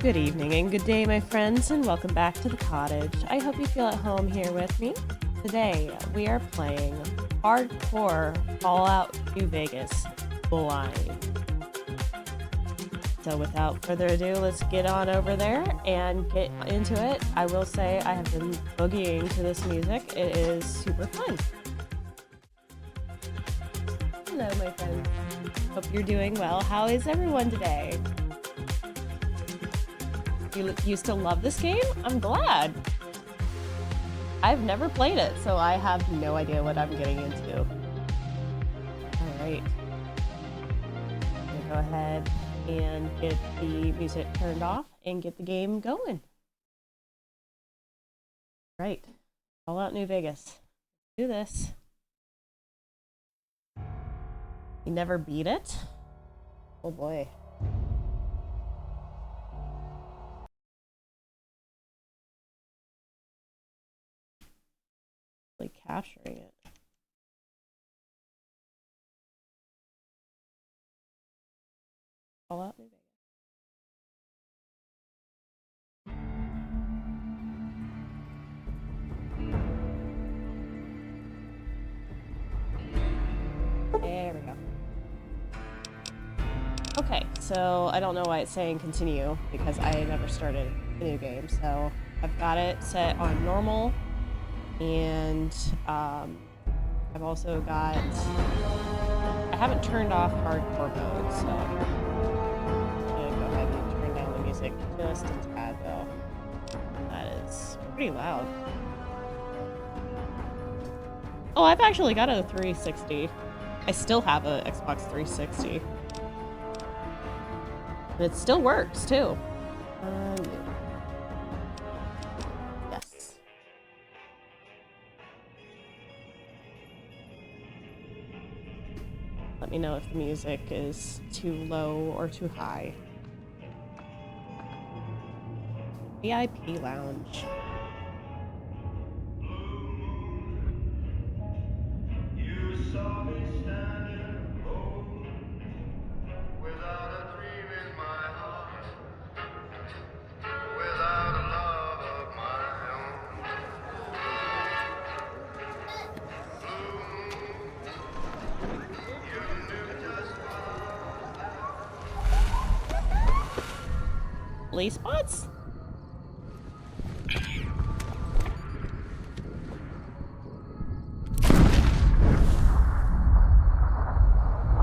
Good evening and good day, my friends, and welcome back to the cottage. I hope you feel at home here with me. Today, we are playing Hardcore Fallout New Vegas Blind. So without further ado, let's get on over there and get into it. I will say I have been boogieing to this music. It is super fun. Hello, my friends. Hope you're doing well. How is everyone today? You still love this game? I'm glad. I've never played it, so I have no idea what I'm getting into. Alright. Go ahead and get the music turned off and get the game going. Right. Fallout New Vegas. Let's do this. You never beat it? Oh boy. Like capturing it. Fallout New Vegas. There we go. Okay, so I don't know why it's saying continue because I never started a new game. So I've got it set on normal, and I've also got, I haven't turned off hardcore mode, so I'm gonna go ahead and turn down the music just a tad though. That is pretty loud. Oh, I've actually got a 360. I still have a Xbox 360. And it still works too. Yes. Let me know if the music is too low or too high. VIP lounge. Play spots?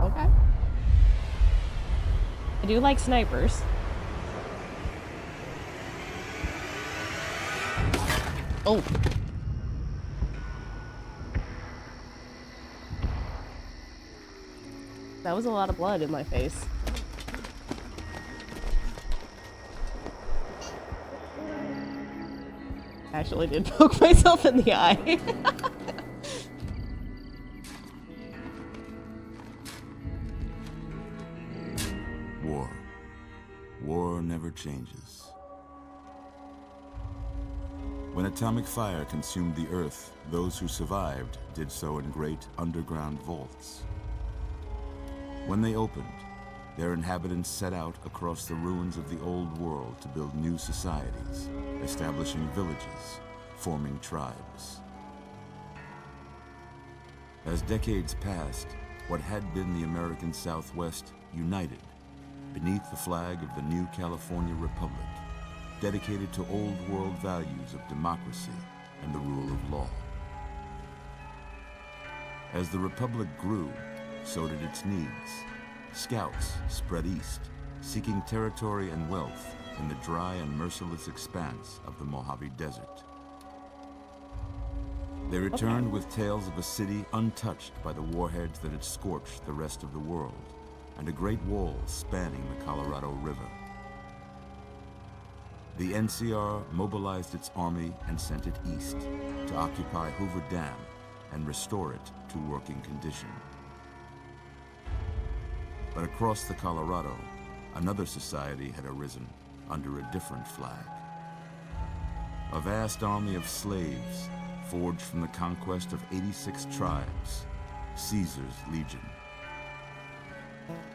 Okay. I do like snipers. Oh. That was a lot of blood in my face. I actually did poke myself in the eye. War. War never changes. When atomic fire consumed the Earth, those who survived did so in great underground vaults. When they opened, their inhabitants set out across the ruins of the old world to build new societies, establishing villages, forming tribes. As decades passed, what had been the American Southwest united beneath the flag of the new California Republic, dedicated to old world values of democracy and the rule of law. As the Republic grew, so did its needs. Scouts spread east, seeking territory and wealth in the dry and merciless expanse of the Mojave Desert. They returned with tales of a city untouched by the warheads that had scorched the rest of the world, and a great wall spanning the Colorado River. The NCR mobilized its army and sent it east to occupy Hoover Dam and restore it to working condition. But across the Colorado, another society had arisen under a different flag. A vast army of slaves forged from the conquest of 86 tribes, Caesar's Legion.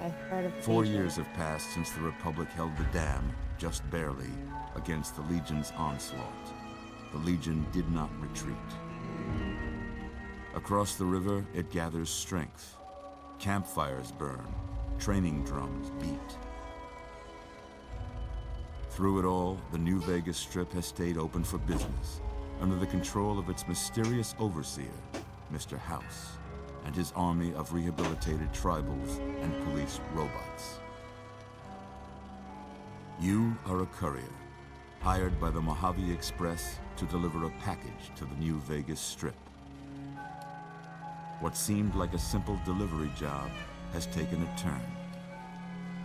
I heard of 4 Legion. years have passed since the Republic held the dam, just barely, against the Legion's onslaught. The Legion did not retreat. Across the river, it gathers strength. Campfires burn, training drums beat. Through it all, the New Vegas Strip has stayed open for business, under the control of its mysterious overseer, Mr. House, and his army of rehabilitated tribals and police robots. You are a courier, hired by the Mojave Express to deliver a package to the New Vegas Strip. What seemed like a simple delivery job has taken a turn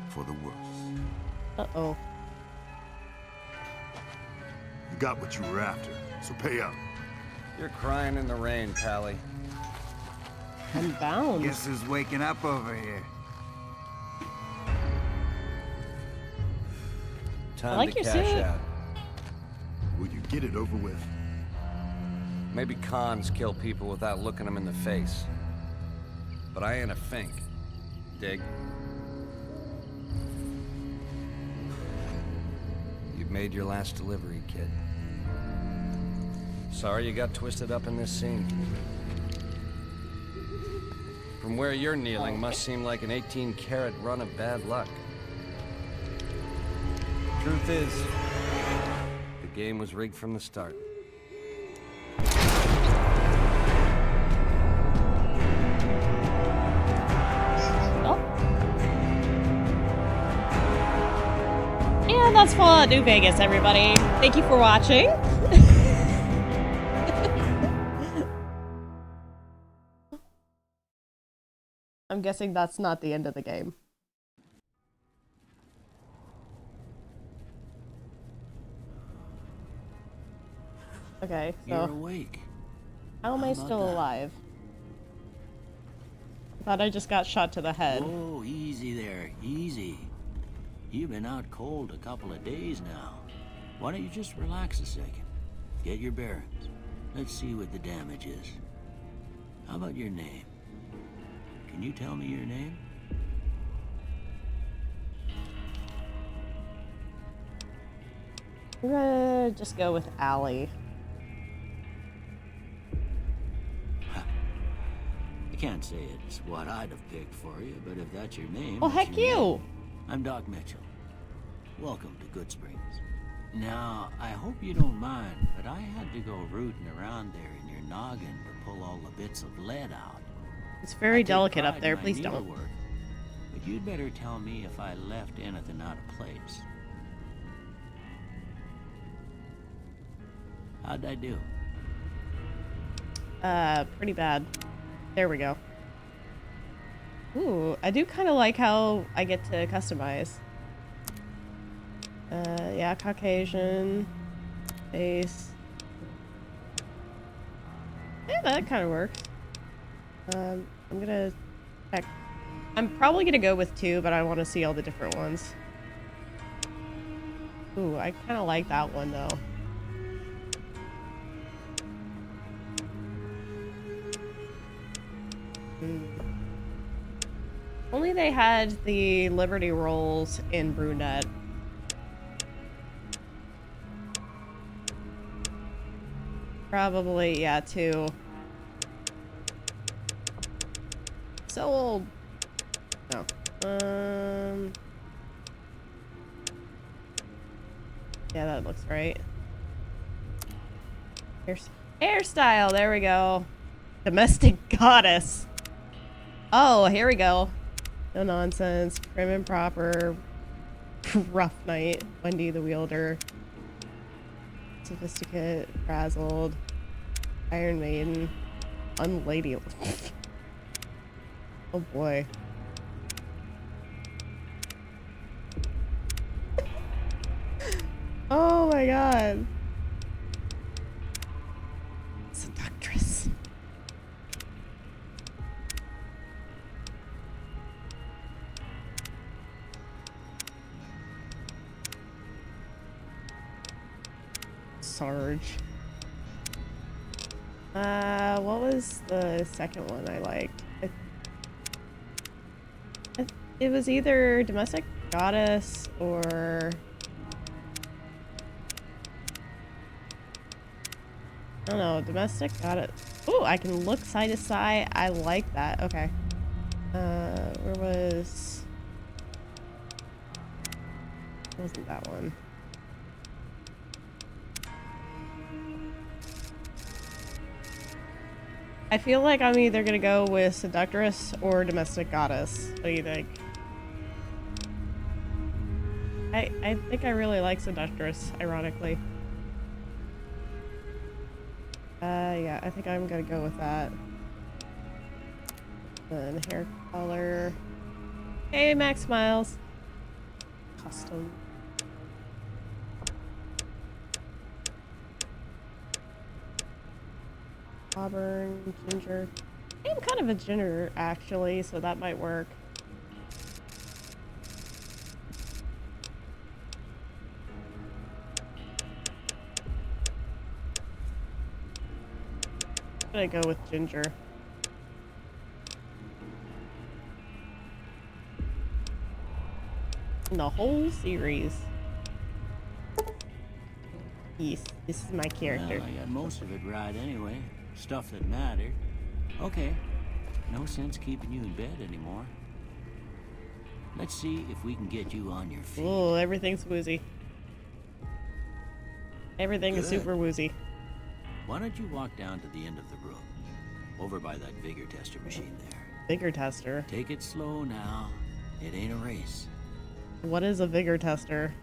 for the worse. Uh-oh. You got what you were after, so pay up. You're crying in the rain, Pally. I'm bound. Guess who's waking up over here? Time like to your cash suit. out. Will you get it over with? Maybe cons kill people without looking them in the face. But I ain't a fink. Dig? You've made your last delivery, kid. Sorry you got twisted up in this scene. From where you're kneeling must seem like an 18-carat run of bad luck. Truth is, the game was rigged from the start. Oh. And that's Fallout New Vegas, everybody. Thank you for watching. I'm guessing that's not the end of the game. Okay, You're so awake. how am I How about still that? alive? I thought I just got shot to the head. Oh, easy there, easy. You've been out cold a couple of days now. Why don't you just relax a second? Get your bearings. Let's see what the damage is. How about your name? Can you tell me your name? I'm gonna just go with Allie. I can't say it's what I'd have picked for you, but if that's your name... Oh, it's heck your you! name. I'm Doc Mitchell. Welcome to Good Springs. Now, I hope you don't mind, but I had to go rooting around there in your noggin to pull all the bits of lead out. It's I very take delicate pride up in there. my Please don't. needlework, but you'd better tell me if I left anything out of place. How'd I do? Pretty bad. There we go. Ooh, I do kind of like how I get to customize. Yeah, Caucasian. Face. Yeah, that kind of works. I'm gonna check. I'm probably gonna go with 2, but I want to see all the different ones. Ooh, I kind of like that one though. Only they had the Liberty rolls in brunette. Probably, yeah, 2. So old. No. Yeah, that looks right. Hairstyle, there we go. Domestic goddess. Oh, here we go. No nonsense. Prim and proper. Rough night. Wendy the wielder. Sophisticate. Frazzled. Iron Maiden. Unladylike. Oh boy. Oh my god. Seductress. Sarge. What was the second one I liked? it was either domestic goddess or I don't know, domestic goddess. Oh, I can look side to side. I like that. Okay. Where was? It wasn't that one. I feel like I'm either gonna go with seductress or domestic goddess. What do you think? I think I really like seductress, ironically. Yeah, I think I'm gonna go with that. Then hair color. Hey, Max Miles. Custom. Auburn, ginger. I'm kind of a ginger, actually, so that might work. I'm gonna go with ginger. In the whole series. Yes, this is my character. Well, I got most of it right anyway. Stuff that mattered. Okay. No sense keeping you in bed anymore. Let's see if we can get you on your feet. Oh, everything's woozy. Everything is Good. super woozy. Why don't you walk down to the end of the room? Over by that vigor tester machine there. Vigor tester. Take it slow now. It ain't a race. What is a vigor tester?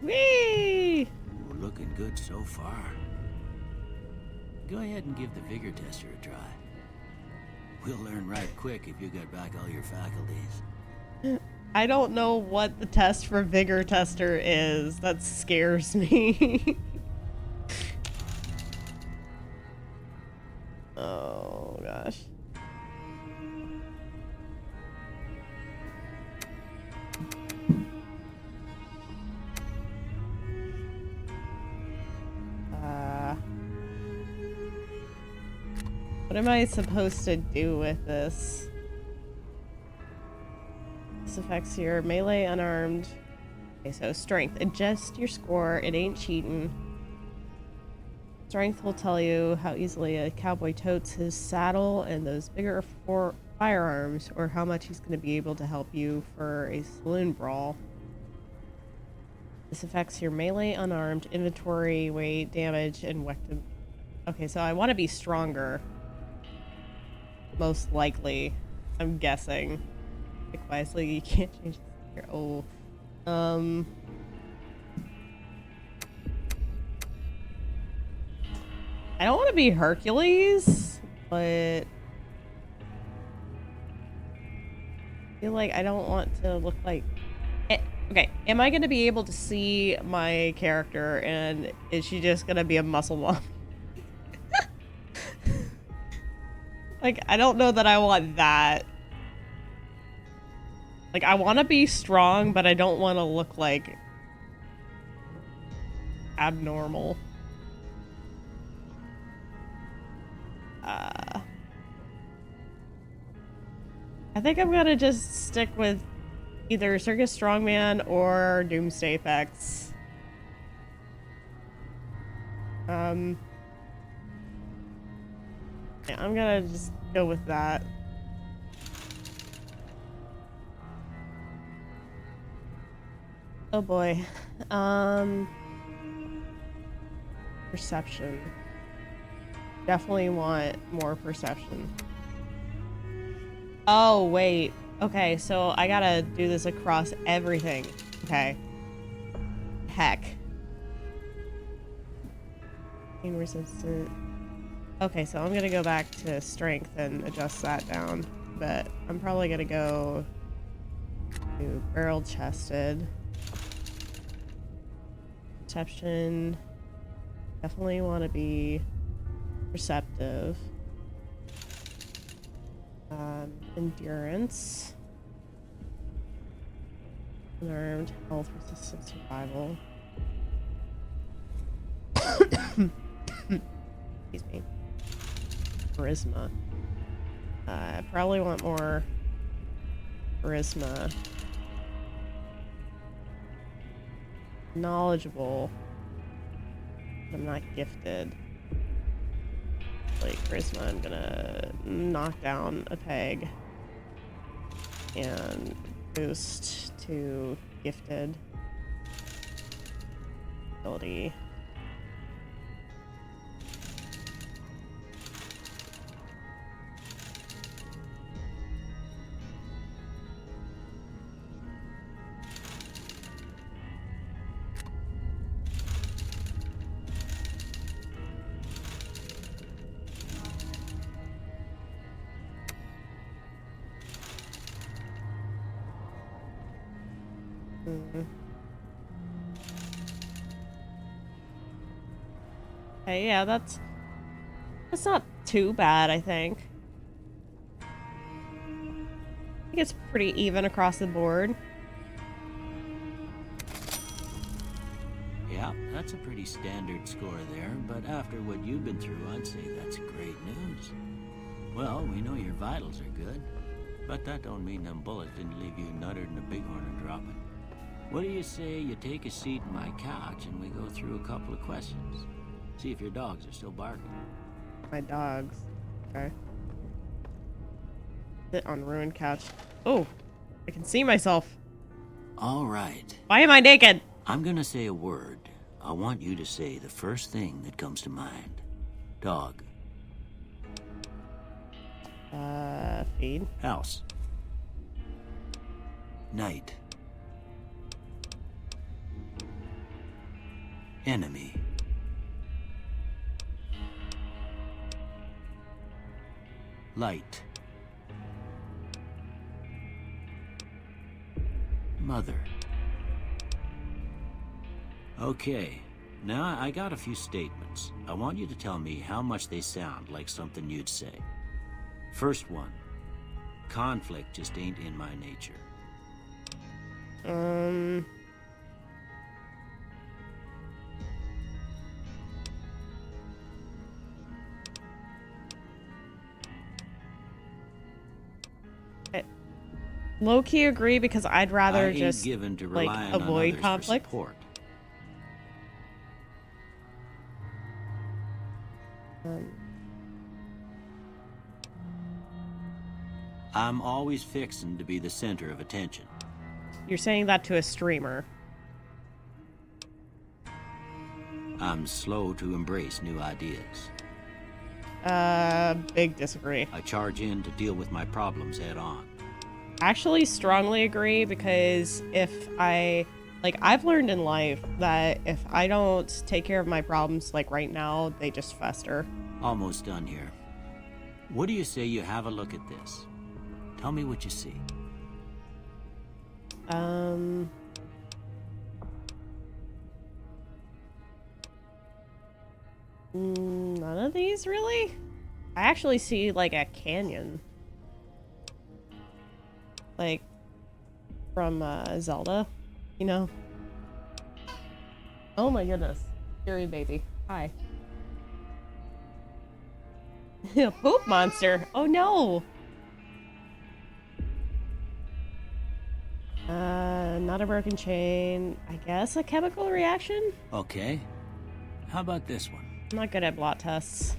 Whee! We're looking good so far. Go ahead and give the vigor tester a try. We'll learn right quick if you got back all your faculties. I don't know what the test for vigor tester is. That scares me. Oh gosh. What am I supposed to do with this? This affects your melee unarmed. Okay, so strength. Adjust your score. It ain't cheating. Strength will tell you how easily a cowboy totes his saddle and those bigger firearms, or how much he's going to be able to help you for a saloon brawl. This affects your melee unarmed, inventory, weight, damage, and weapon. Okay, so I want to be stronger. Most likely, I'm guessing. Pick wisely, you can't change this here. Oh. I don't want to be Hercules, but I feel like I don't want to look like... Okay, am I going to be able to see my character, and is she just going to be a muscle mom? Like, I don't know that I want that. Like, I want to be strong, but I don't want to look like abnormal. I think I'm gonna just stick with either Circus Strongman or Doomsday Effects. Yeah, I'm gonna just go with that. Oh boy. Perception. Definitely want more perception. Oh, wait. Okay, so I gotta do this across everything. Okay. Heck. Pain resistant. Okay, so I'm gonna go back to strength and adjust that down. But I'm probably gonna go to barrel chested. Perception. Definitely want to be perceptive. Endurance. Unarmed. Health, resistance, survival. Excuse me. Charisma. I probably want more charisma. Knowledgeable. I'm not gifted. Like charisma, I'm gonna knock down a peg and boost to gifted ability. Okay, yeah, that's not too bad, I think. I think it's pretty even across the board. Yeah, that's a pretty standard score there, but after what you've been through, I'd say that's great news. Well, we know your vitals are good, but that don't mean them bullets didn't leave you nuttered and a bighorn are dropping. What do you say you take a seat in my couch and we go through a couple of questions? See if your dogs are still barking. My dogs. Okay. Sit on ruined couch. Oh, I can see myself. All right. Why am I naked? I'm gonna say a word. I want you to say the first thing that comes to mind. Dog. Feed. House. Night. Enemy. Light. Mother. Okay, now I got a few statements. I want you to tell me how much they sound like something you'd say. First one. Conflict just ain't in my nature. Low-key agree because I'd rather I ain't just given to like relying avoid on others conflict. For support. I'm always fixing to be the center of attention. You're saying that to a streamer. I'm slow to embrace new ideas. Big disagree. I charge in to deal with my problems head on. Actually strongly agree because I've learned in life that if I don't take care of my problems like right now, they just fester. Almost done here. What do you say you have a look at this? Tell me what you see. None of these really? I actually see like a canyon. Like from Zelda, you know? Oh my goodness. Fury baby. Hi. Poop monster. Oh no. Not a broken chain. I guess a chemical reaction? Okay. How about this one? I'm not good at blot tests.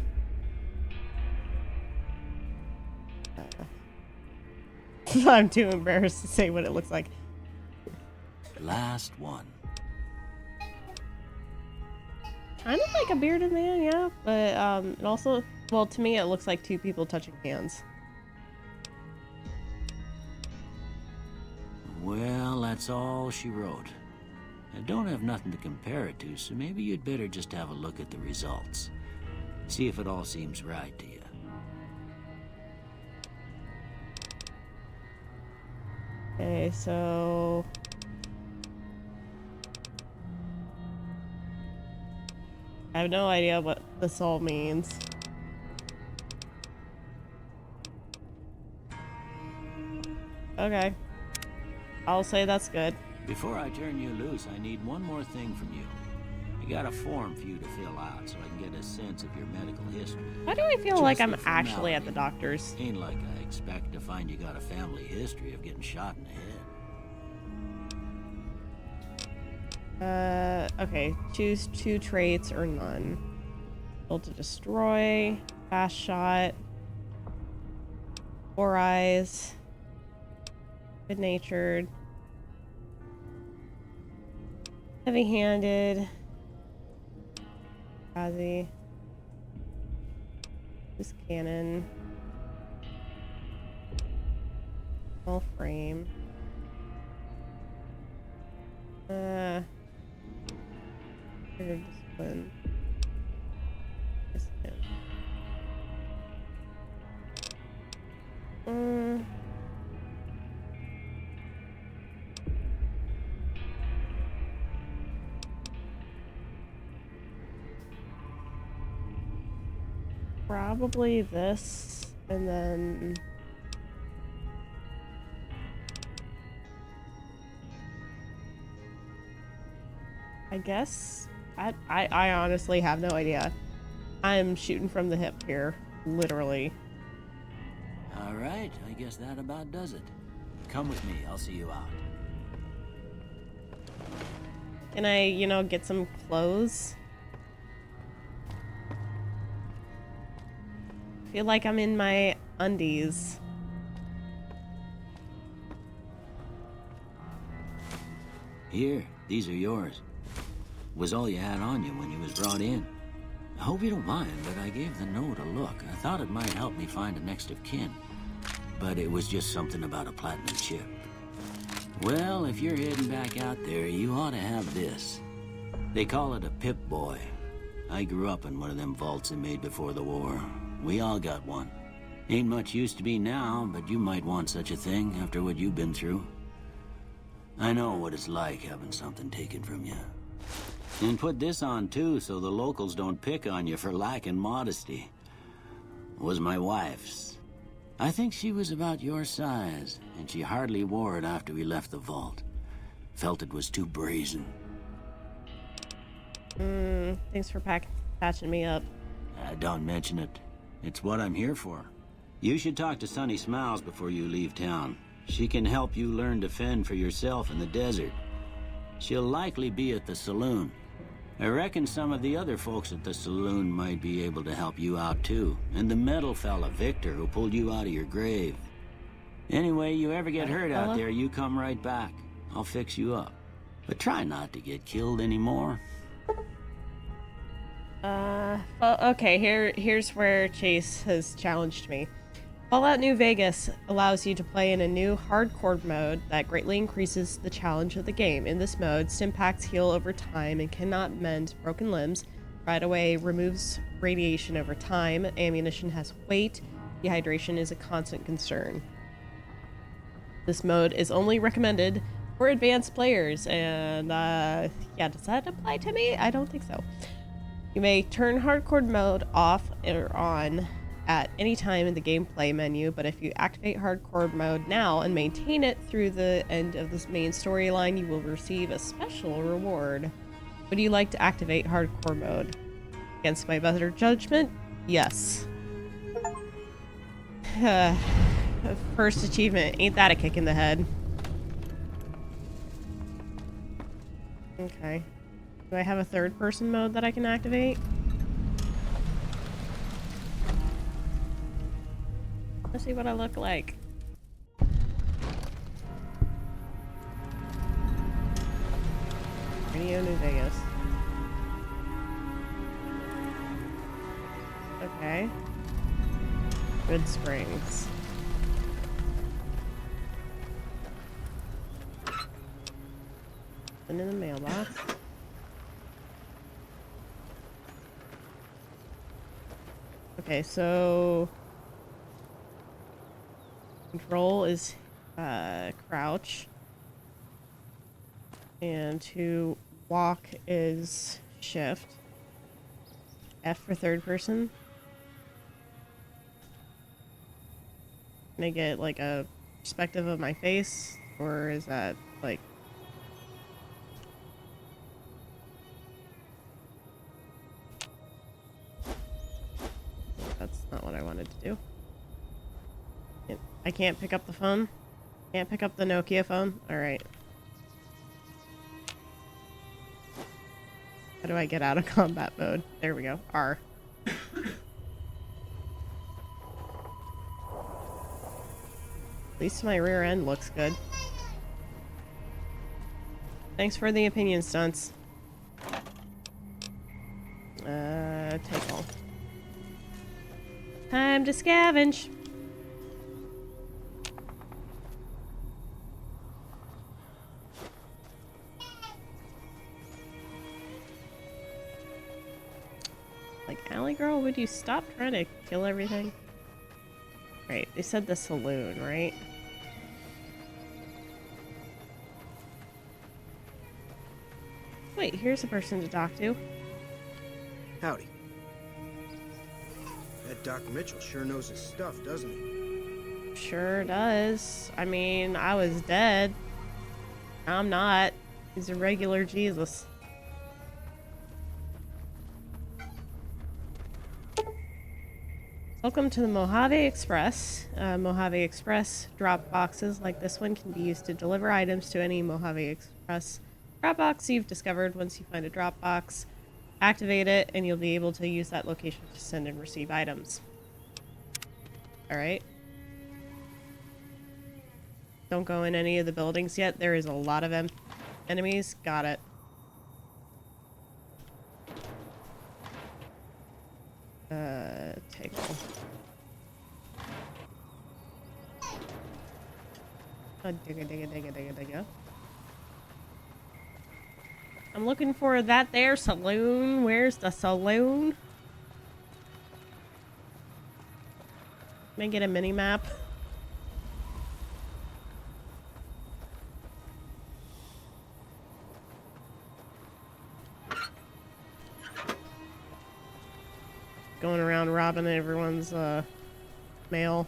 I'm too embarrassed to say what it looks like. Last one. Kind of like a bearded man, yeah. But it also, well, to me, it looks like two people touching hands. Well, that's all she wrote. I don't have nothing to compare it to, so maybe you'd better just have a look at the results. See if it all seems right to you. Okay, so... I have no idea what this all means. Okay. I'll say that's good. Before I turn you loose, I need one more thing from you. I got a form for you to fill out so I can get a sense of your medical history. Why do I feel Just like a I'm actually at the formality. doctor's? Ain't like I expect to find you got a family history of getting shot in the head. Okay. Choose 2 traits or none. Able to destroy, fast shot, 4 eyes, good-natured, heavy-handed, Ozzy, this cannon, small frame, discipline. Probably this, and then I guess I honestly have no idea. I'm shooting from the hip here, literally. All right, I guess that about does it. Come with me, I'll see you out. Can I, you know, get some clothes? Feel like I'm in my undies. Here, these are yours. Was all you had on you when you was brought in. I hope you don't mind, but I gave the note a look. I thought it might help me find a next of kin. But it was just something about a platinum chip. Well, if you're heading back out there, you ought to have this. They call it a Pip-Boy. I grew up in one of them vaults they made before the war. We all got one. Ain't much use to be now, but you might want such a thing after what you've been through. I know what it's like having something taken from you. And put this on too, so the locals don't pick on you for lacking modesty. Was my wife's. I think she was about your size, and she hardly wore it after we left the vault. Felt it was too brazen. Thanks for patching me up. Don't mention it. It's what I'm here for. You should talk to Sunny Smiles before you leave town. She can help you learn to fend for yourself in the desert. She'll likely be at the saloon. I reckon some of the other folks at the saloon might be able to help you out too. And the metal fella, Victor, who pulled you out of your grave. Anyway, you ever get hurt out there, you come right back. I'll fix you up. But try not to get killed anymore. Well, okay, here's where Chase has challenged me. Fallout New Vegas allows you to play in a new hardcore mode that greatly increases the challenge of the game. In this mode, Stimpaks heal over time and cannot mend broken limbs. Right away removes radiation over time. Ammunition has weight. Dehydration is a constant concern. This mode is only recommended for advanced players, and yeah, does that apply to me? I don't think so. You may turn hardcore mode off or on at any time in the gameplay menu, but if you activate hardcore mode now and maintain it through the end of this main storyline, you will receive a special reward. Would you like to activate hardcore mode? Against my better judgment, yes. First achievement, ain't that a kick in the head? Okay. Do I have a third person mode that I can activate? Let's see what I look like. Radio New Vegas. Okay. Good Springs. And in the mailbox. Okay, so control is crouch, and to walk is shift. F for third person. Can I get like a perspective of my face, or is that like Not what I wanted to do. I can't pick up the phone? Can't pick up the Nokia phone? Alright. How do I get out of combat mode? There we go. R. At least my rear end looks good. Thanks for the opinion stunts. Take all. Time to scavenge. Like, Alley Girl, would you stop trying to kill everything? Right, they said the saloon, right? Wait, here's a person to talk to. Howdy. That Doc Mitchell sure knows his stuff, doesn't he? Sure does. I mean, I was dead. I'm not. He's a regular Jesus. Welcome to the Mojave Express. Mojave Express drop boxes like this one can be used to deliver items to any Mojave Express drop box you've discovered. Once you find a drop box, activate it and you'll be able to use that location to send and receive items. Alright. Don't go in any of the buildings yet. There is a lot of enemies. Got it. Table. Digga. I'm looking for that there saloon. Where's the saloon? Can I get a mini map? Going around robbing everyone's mail.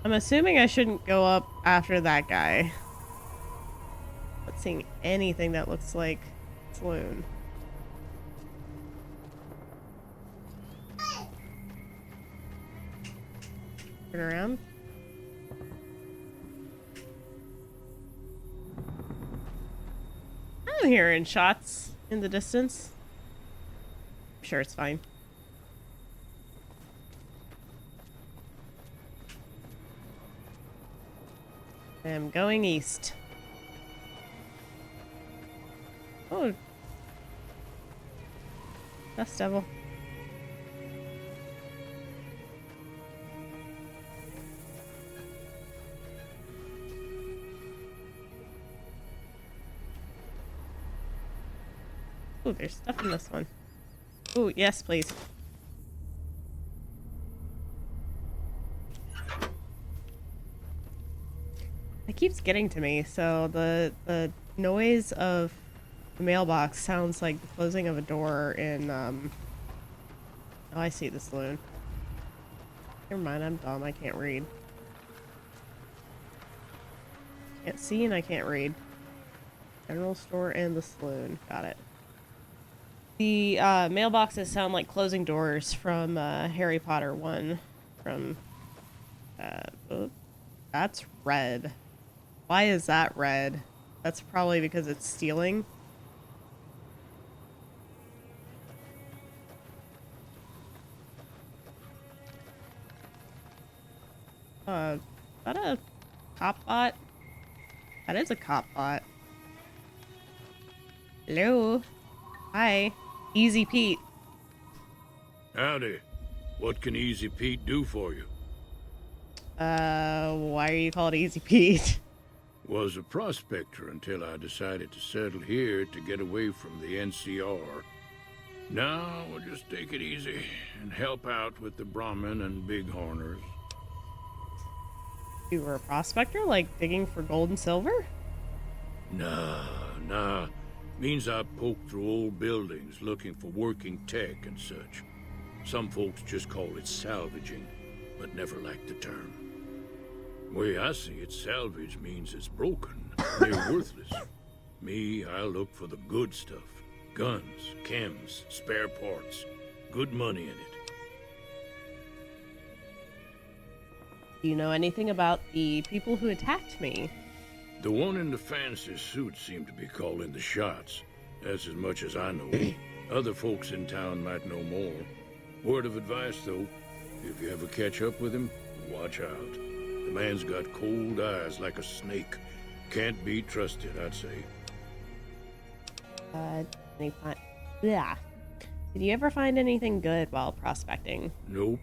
I'm assuming I shouldn't go up after that guy. Not seeing anything that looks like saloon. Turn around. I'm hearing shots in the distance. I'm sure it's fine. I'm going east. Oh. Dust Devil. Oh, there's stuff in this one. Oh, yes, please. It keeps getting to me, so the noise of the mailbox sounds like the closing of a door in, Oh, I see the saloon. Never mind, I'm dumb, I can't read. Can't see and I can't read. General store and the saloon. Got it. The mailboxes sound like closing doors from Harry Potter 1. From... oh, that's red. Why is that red? That's probably because it's stealing. Is that a cop bot? That is a cop bot. Hello. Hi. Easy Pete. Howdy. What can Easy Pete do for you? Why are you called Easy Pete? Was a prospector until I decided to settle here to get away from the NCR. Now we'll just take it easy and help out with the Brahmin and Bighorners. You were a prospector? Like digging for gold and silver? Nah. Means I poke through old buildings looking for working tech and such. Some folks just call it salvaging, but never liked the term. Way I see it, salvage means it's broken, near worthless. Me, I look for the good stuff. Guns, chems, spare parts. Good money in it. Do you know anything about the people who attacked me? The one in the fancy suit seemed to be calling the shots. That's as much as I know. Other folks in town might know more. Word of advice, though, if you ever catch up with him, watch out. The man's got cold eyes like a snake. Can't be trusted, I'd say. Yeah. Did you ever find anything good while prospecting? Nope.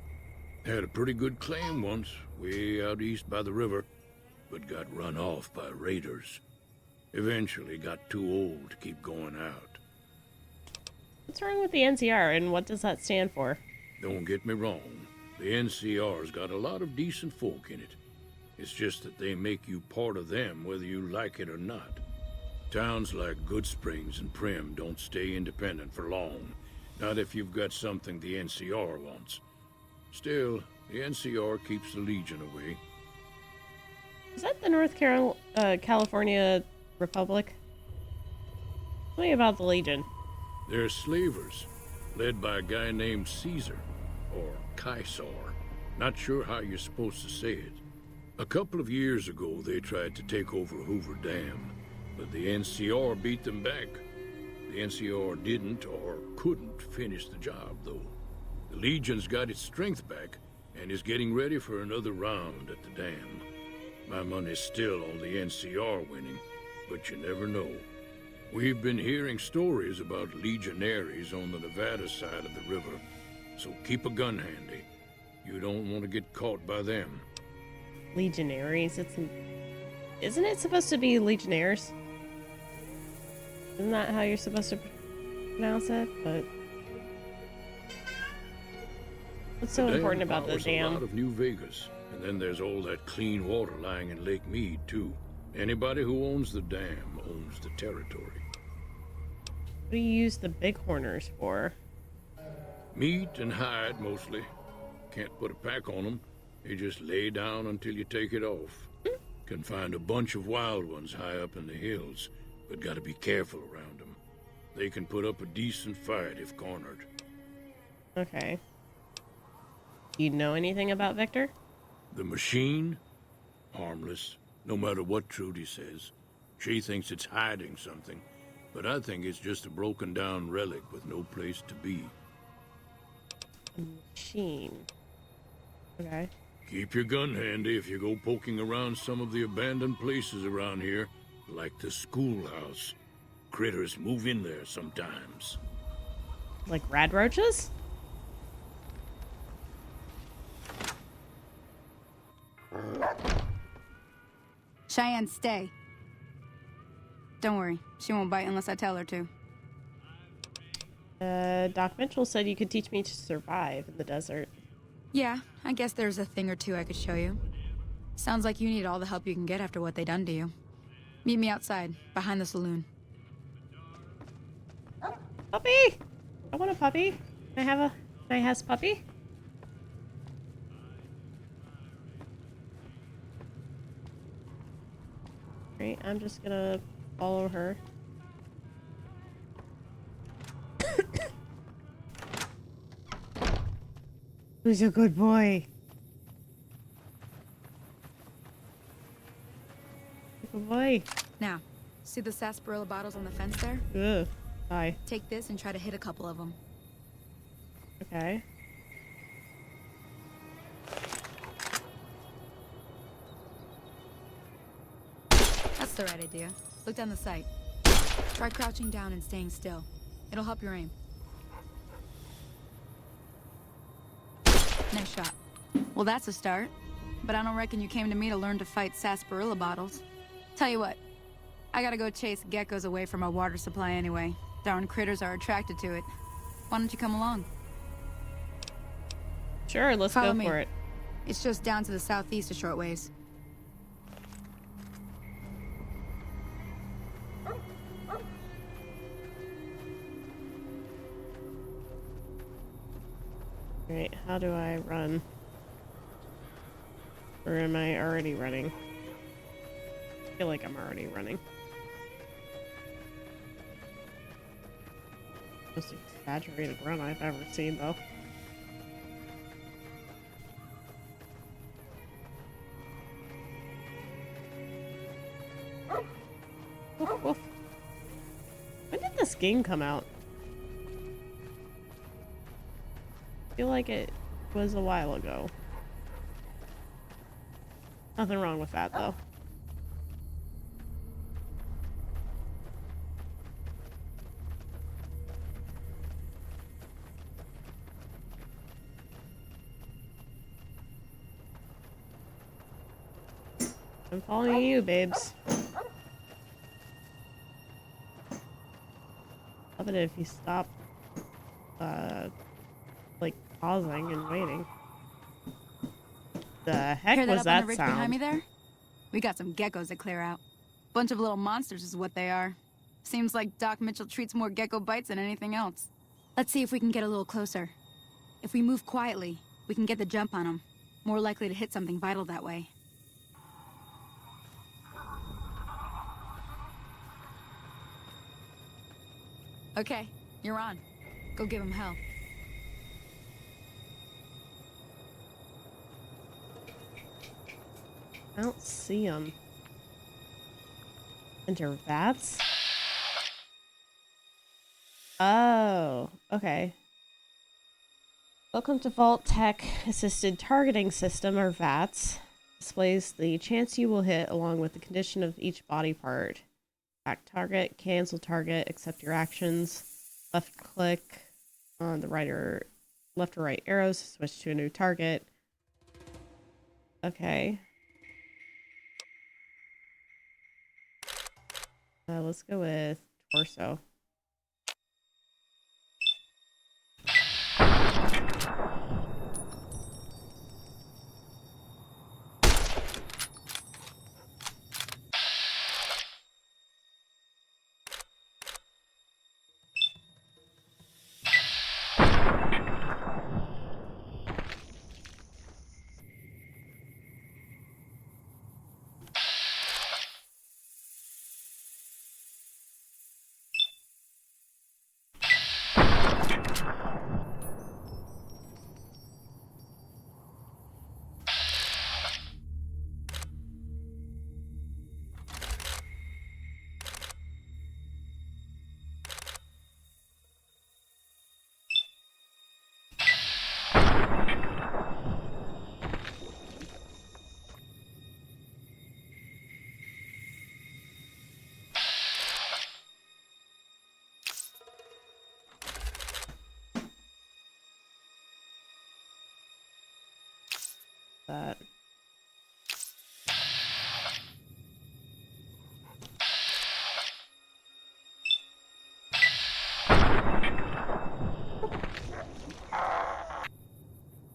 Had a pretty good claim once, way out east by the river, but got run off by raiders. Eventually got too old to keep going out. What's wrong with the NCR, and what does that stand for? Don't get me wrong. The NCR's got a lot of decent folk in it. It's just that they make you part of them whether you like it or not. Towns like Goodsprings and Prim don't stay independent for long. Not if you've got something the NCR wants. Still, the NCR keeps the Legion away. Is that the California Republic? Tell me about the Legion. They're slavers, led by a guy named Caesar, or Caesar. Not sure how you're supposed to say it. A couple of years ago, they tried to take over Hoover Dam, but the NCR beat them back. The NCR didn't or couldn't finish the job, though. The Legion's got its strength back and is getting ready for another round at the dam. My money's still on the NCR winning, but you never know. We've been hearing stories about legionaries on the Nevada side of the river, so keep a gun handy. You don't want to get caught by them. Legionaries? Isn't it supposed to be legionnaires? Isn't that how you're supposed to pronounce it? But what's so important about the dam? A lot of New Vegas, and then there's all that clean water lying in Lake Mead too. Anybody who owns the dam owns the territory. What do you use the bighorners for? Meat and hide mostly. Can't put a pack on them. They just lay down until you take it off. Can find a bunch of wild ones high up in the hills, but gotta be careful around them. They can put up a decent fight if cornered. Okay. Do you know anything about Victor? The machine? Harmless, no matter what Trudy says. She thinks it's hiding something, but I think it's just a broken down relic with no place to be. A machine. Okay. Keep your gun handy if you go poking around some of the abandoned places around here, like the schoolhouse. Critters move in there sometimes. Like rad roaches? Cheyenne, stay. Don't worry, she won't bite unless I tell her to. Doc Mitchell said you could teach me to survive in the desert. Yeah, I guess there's a thing or two I could show you. Sounds like you need all the help you can get after what they done to you. Meet me outside, behind the saloon. Puppy! I want a puppy. Can I have a nice puppy? Great, I'm just gonna follow her. Who's a good boy? Good boy. Now, see the sarsaparilla bottles on the fence there? Ugh. Hi. Take this and try to hit a couple of them. Okay. That's the right idea. Look down the sight. Try crouching down and staying still. It'll help your aim. Nice shot. Well, that's a start. But I don't reckon you came to me to learn to fight sarsaparilla bottles. Tell you what, I gotta go chase geckos away from our water supply anyway. Darn critters are attracted to it. Why don't you come along? Sure, let's Follow go me. for it. It's just down to the southeast a short ways. Alright, how do I run? Or am I already running? I feel like I'm already running. Most exaggerated run I've ever seen, though. Woof, woof. When did this game come out? I feel like it was a while ago. Nothing wrong with that, though. I'm following you, babes. Love it if you stop, like pausing and waiting. The heck Hear that was up on that the ridge sound? behind me there? We got some geckos to clear out. Bunch of little monsters is what they are. Seems like Doc Mitchell treats more gecko bites than anything else. Let's see if we can get a little closer. If we move quietly, we can get the jump on them. More likely to hit something vital that way. Okay, you're on. Go give him hell. I don't see them. Enter VATS? Oh, okay. Welcome to Vault-Tec Assisted Targeting System, or VATS. Displays the chance you will hit along with the condition of each body part. Back target, cancel target, accept your actions. Left click on the left or right arrows to switch to a new target. Okay. Let's go with torso. That.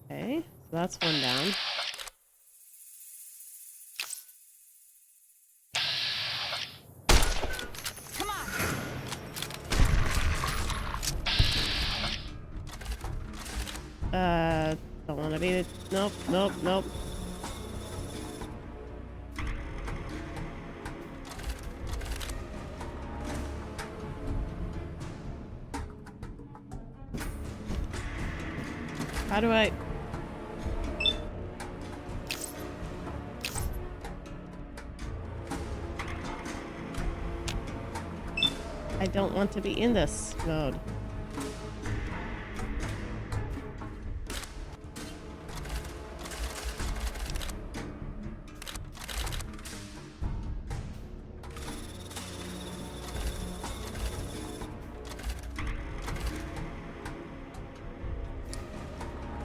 Okay, so that's one down. Come on! Don't want to be the... Nope, nope, nope. How do I... I don't want to be in this mode.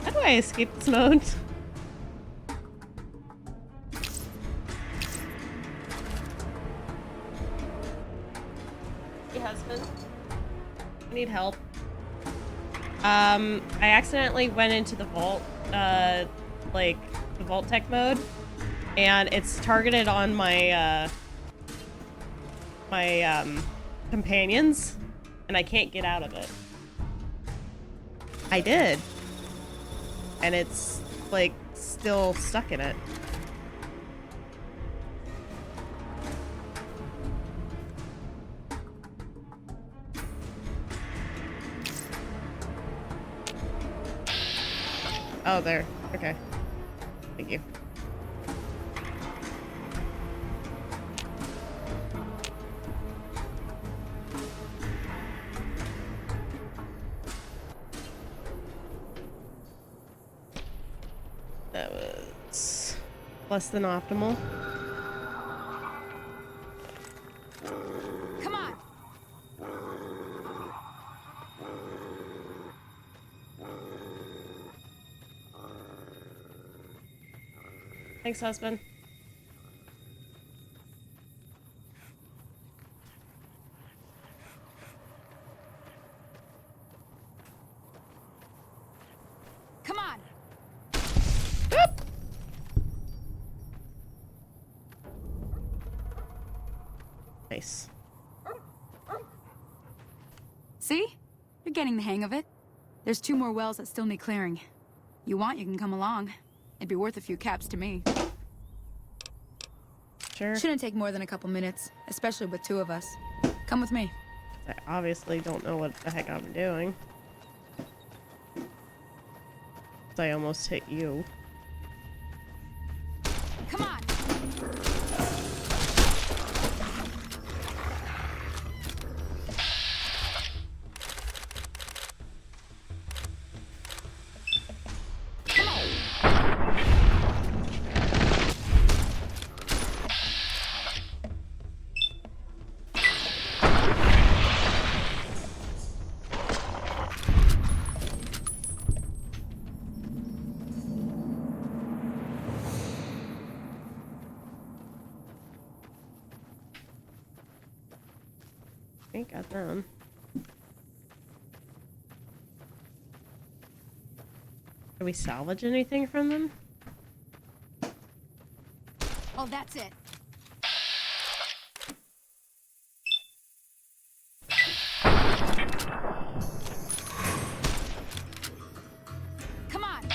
How do I escape this mode? Hey, husband. I need help. I accidentally went into the vault, like the Vault-Tec mode, and it's targeted on my, companions, and I can't get out of it. I did. And it's, like, still stuck in it. Oh, there. Okay. Thank you. That was less than optimal. Come on. Thanks, husband. Come on. Nice. See? You're getting the hang of it. There's 2 more wells that still need clearing. You want, you can come along. It'd be worth a few caps to me. Sure. Shouldn't take more than a couple minutes, especially with 2 of us. Come with me. I obviously don't know what the heck I'm doing. I almost hit you. Come on. I got them. Can we salvage anything from them? Oh, that's it. Come on.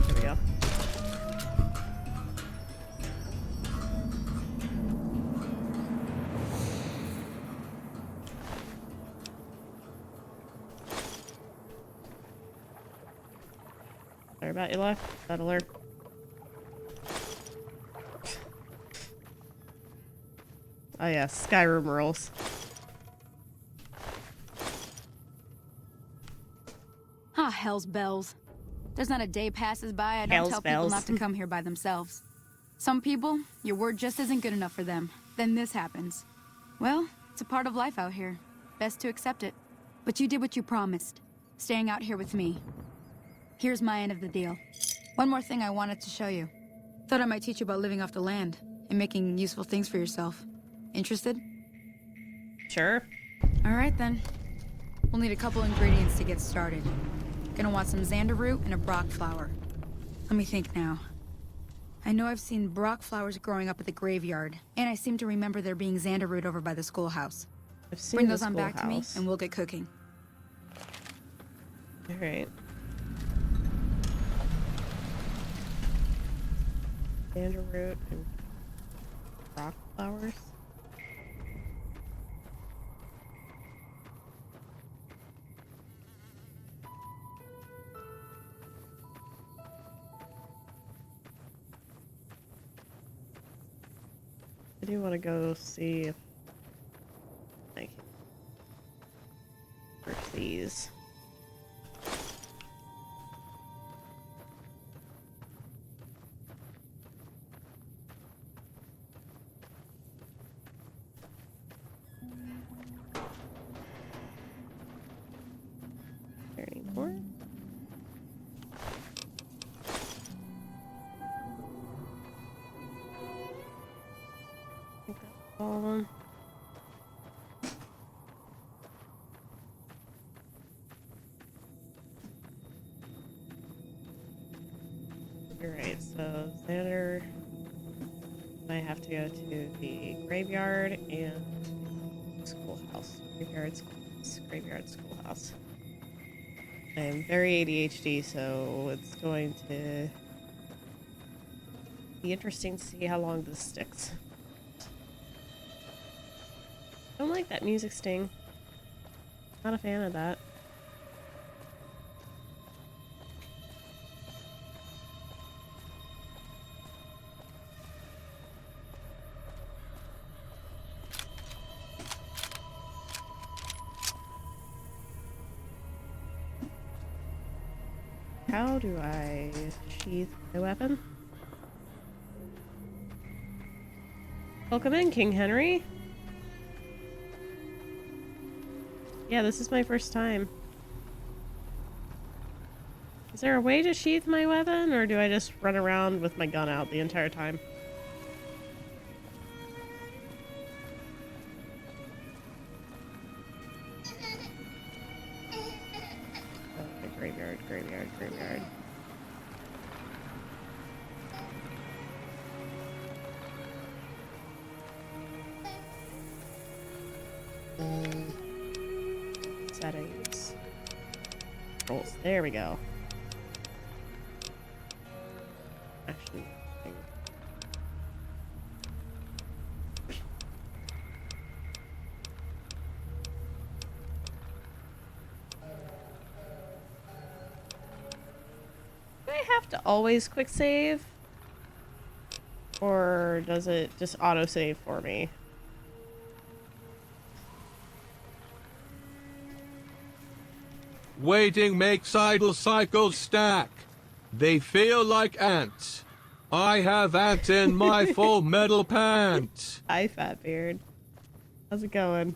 There we go. Sorry about your life, settler. Oh yeah, Skyrim rules. Ah, hell's bells. There's not a day passes by I don't Hell's tell bells. people not to come here by themselves. Some people, your word just isn't good enough for them. Then this happens. Well, it's a part of life out here. Best to accept it. But you did what you promised. Staying out here with me. Here's my end of the deal. One more thing I wanted to show you. Thought I might teach you about living off the land and making useful things for yourself. Interested? Sure. Alright then. We'll need a couple ingredients to get started. Gonna want some xander root and a brock flower. Let me think now. I know I've seen brock flowers growing up at the graveyard, and I seem to remember there being xander root over by the schoolhouse. I've seen Bring the those on back to me, schoolhouse. and we'll get cooking. All right. Sandalroot and rock flowers. I do want to go see if I can purchase these. There any more? I think that's all of them. Alright, so Xander. I have to go to the graveyard and schoolhouse. Graveyard, schoolhouse. I am very ADHD, so it's going to be interesting to see how long this sticks. I don't like that music sting. Not a fan of that. How do I sheath my weapon? Welcome in, King Henry. Yeah, this is my first time. Is there a way to sheath my weapon, or do I just run around with my gun out the entire time? Okay, graveyard. Settings. Controls. There we go. Action. Do I have to always quick save? Or does it just auto save for me? Waiting makes idle cycles stack. They feel like ants. I have ants in my full metal pants. Hi, Fatbeard. How's it going?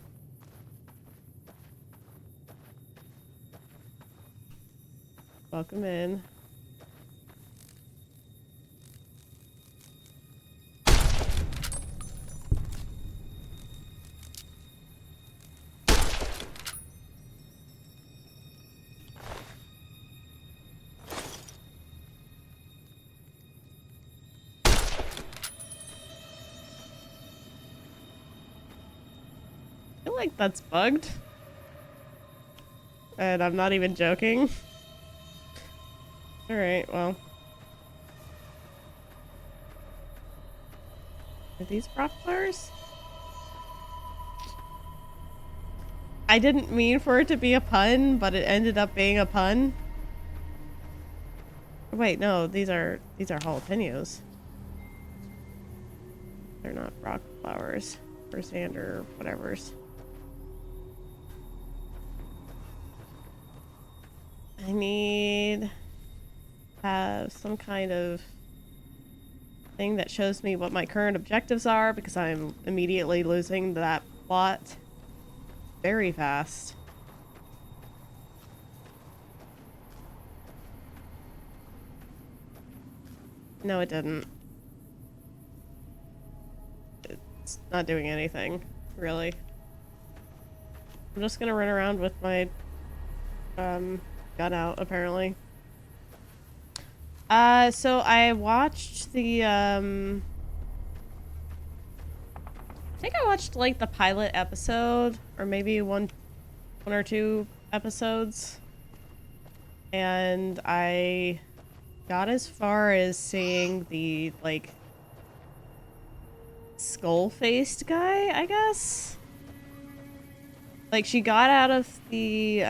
Welcome in. I feel like that's bugged. And I'm not even joking. Alright, well. Are these rock flowers? I didn't mean for it to be a pun, but it ended up being a pun. Wait, no, these are jalapenos. They're not rock flowers or sand or whatever's. I need have some kind of thing that shows me what my current objectives are, because I'm immediately losing that plot very fast. No, it didn't. It's not doing anything, really. I'm just gonna run around with my gun out, apparently. So I watched the, I think I watched, like, the pilot episode, or maybe one or two episodes, and I got as far as seeing the, like, skull-faced guy, I guess? Like, she got out of the,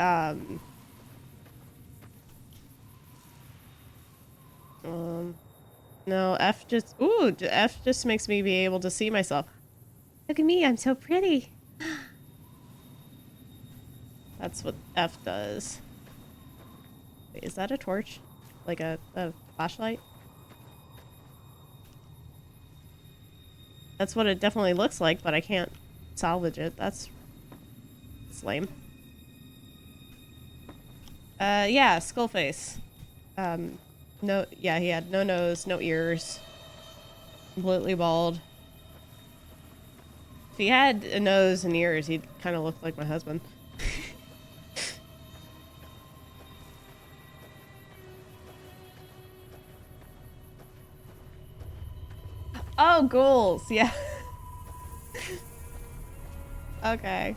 no, F just makes me be able to see myself. Look at me, I'm so pretty. That's what F does. Wait, is that a torch? Like a flashlight? That's what it definitely looks like, but I can't salvage it. That's lame. Yeah, Skullface. No, yeah, he had no nose, no ears. Completely bald. If he had a nose and ears, he'd kind of look like my husband. Oh, ghouls. Yeah. Okay.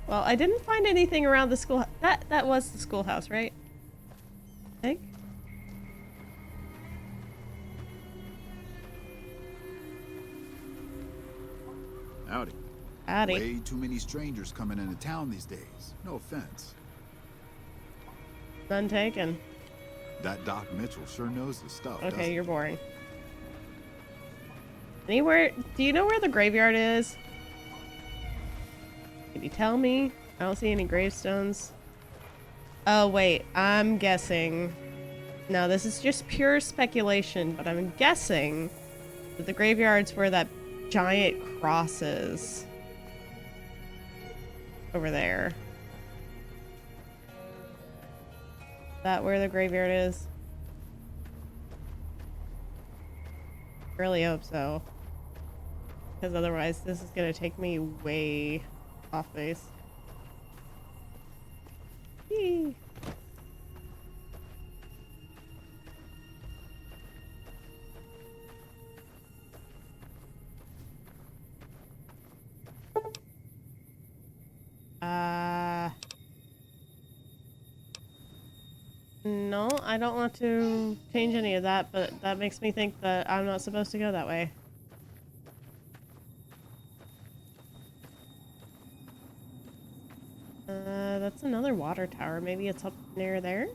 Well, I didn't find anything around the school. That was the schoolhouse, right? I think. Howdy. Howdy. Way too many strangers coming into town these days. No offense. None taken. That Doc Mitchell sure knows his stuff. Okay, you're boring. Anywhere? Do you know where the graveyard is? Can you tell me? I don't see any gravestones. Oh, wait. I'm guessing. Now, this is just pure speculation, but I'm guessing that the graveyard's where that giant cross is. Over there. Is that where the graveyard is? Really hope so. Because otherwise this is going to take me way off base. Yee. No, I don't want to change any of that, but that makes me think that I'm not supposed to go that way. That's another water tower. Maybe it's up near there? Do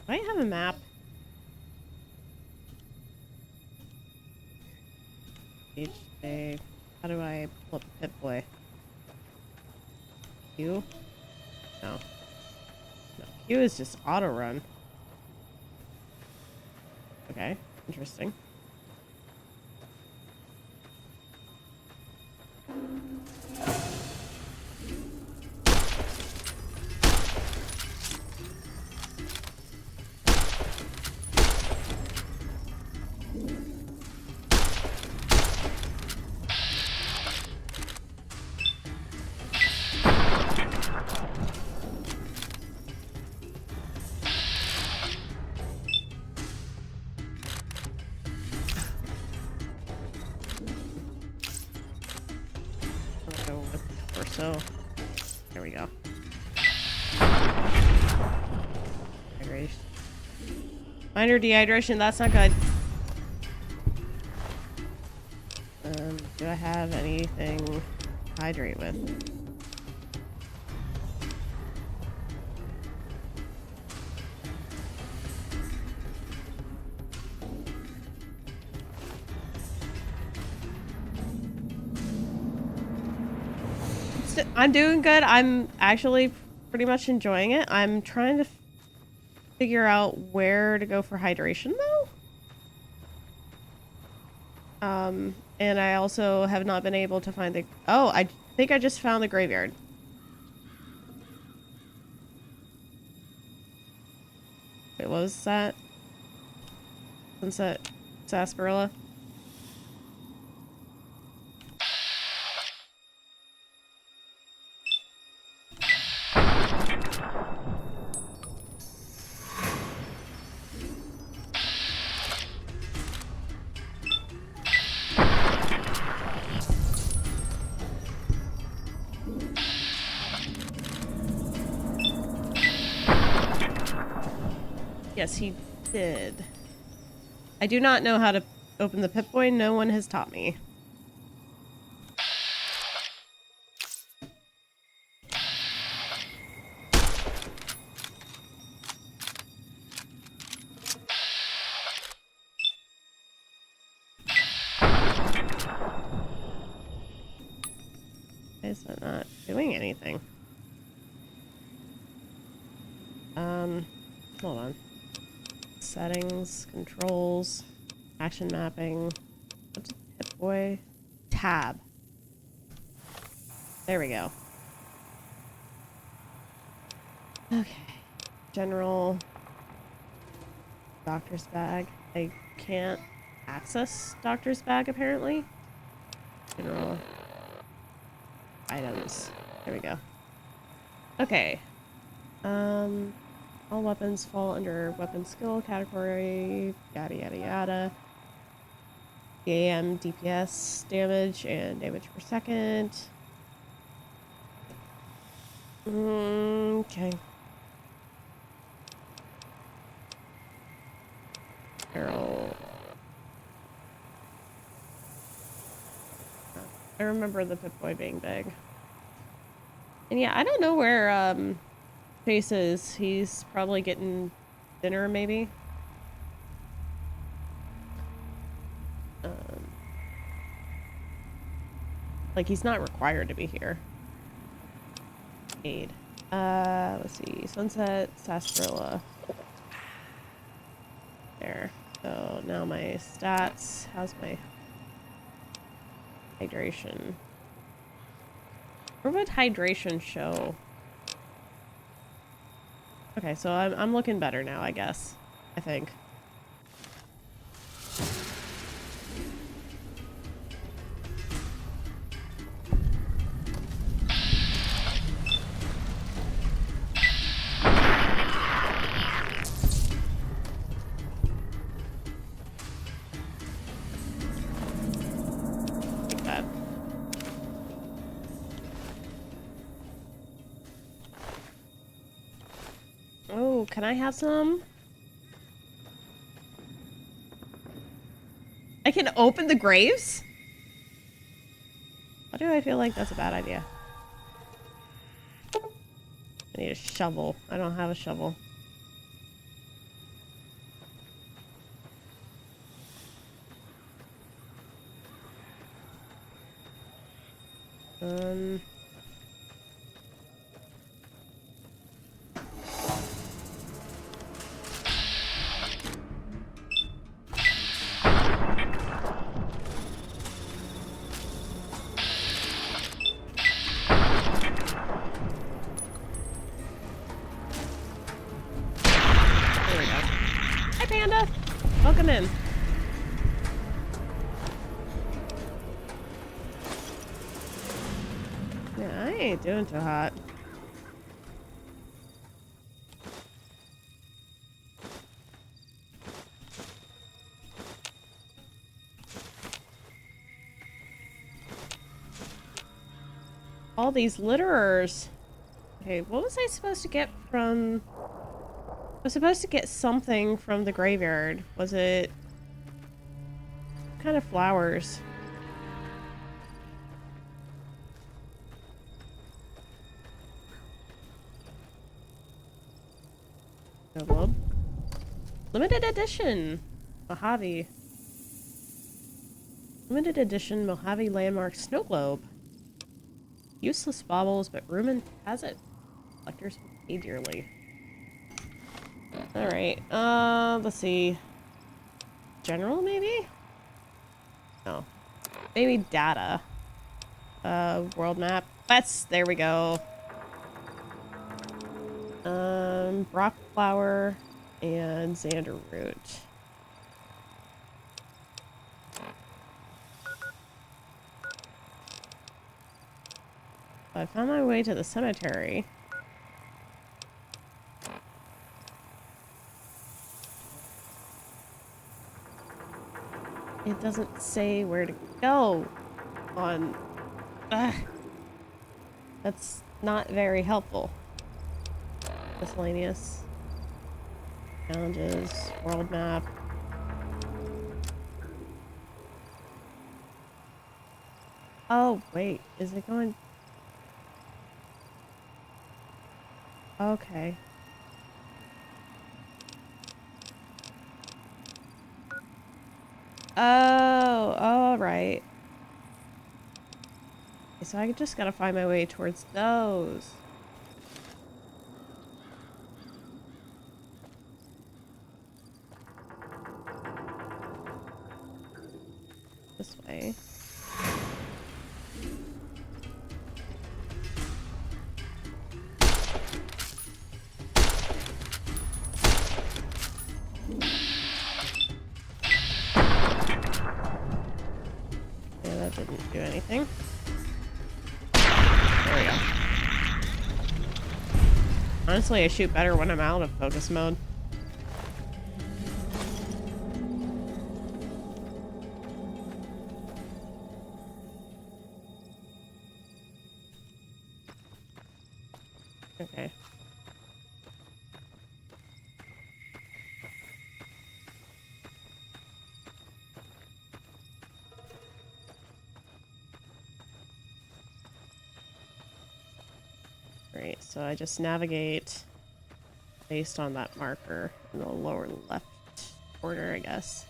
I have a map? Each day. How do I pull up Pip-Boy? Q? No. No, Q is just auto run. Okay, interesting. So there we go. Hydration. Minor dehydration, that's not good. Do I have anything to hydrate with? I'm doing good. I'm actually pretty much enjoying it. I'm trying to figure out where to go for hydration though. And I also have not been able to find the... Oh, I think I just found the graveyard. Wait, what was that? Sunset sarsaparilla? Yes, he did. I do not know how to open the Pip-Boy. No one has taught me. Why is that not doing anything? Hold on. Settings, controls, action mapping. What's Pip-Boy? Tab. There we go. Okay. General. Doctor's bag. I can't access Doctor's bag apparently. General. Items. There we go. Okay. All weapons fall under weapon skill category, yada yada yada. AM, DPS, damage, and damage per second. Okay. Barrel. I remember the Pip-Boy being big. And yeah, I don't know where Chase is. He's probably getting dinner, maybe. Like, he's not required to be here. Aid. Let's see. Sunset, Sarsaparilla. There. So now my stats. How's my hydration? Where would hydration show? Okay, so I'm looking better now, I guess. I think. Like that. Oh, can I have some? I can open the graves? Why do I feel like that's a bad idea? I need a shovel. I don't have a shovel. There we go. Hi, Panda. Welcome in. Yeah, I ain't doing too hot. All these litterers. Okay, what was I supposed to get from... I was supposed to get something from the graveyard. Was it... what kind of flowers? No globe. Limited edition! Mojave. Limited edition Mojave Landmark Snow Globe. Useless baubles, but Rumen has it. Collectors pay dearly. Alright, let's see. General, maybe? No. Maybe data. World map. There we go. Brock flower and Xander root. I found my way to the cemetery. It doesn't say where to go on... Ugh. That's not very helpful. Miscellaneous. Challenges. World map. Oh, wait. Is it going... Okay. Oh, alright. So I just gotta find my way towards those. This way. Yeah, that didn't do anything. There we go. Honestly, I shoot better when I'm out of focus mode. Okay. Great, so I just navigate based on that marker in the lower left corner, I guess.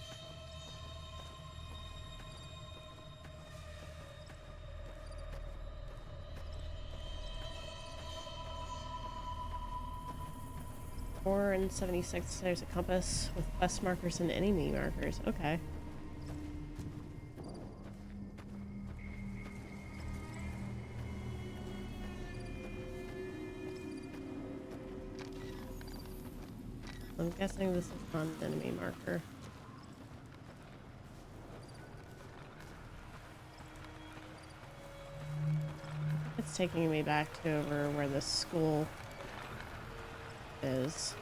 Four and 76, there's a compass with quest markers and enemy markers. Okay. I'm guessing this is not an enemy marker. It's taking me back to over where the school is.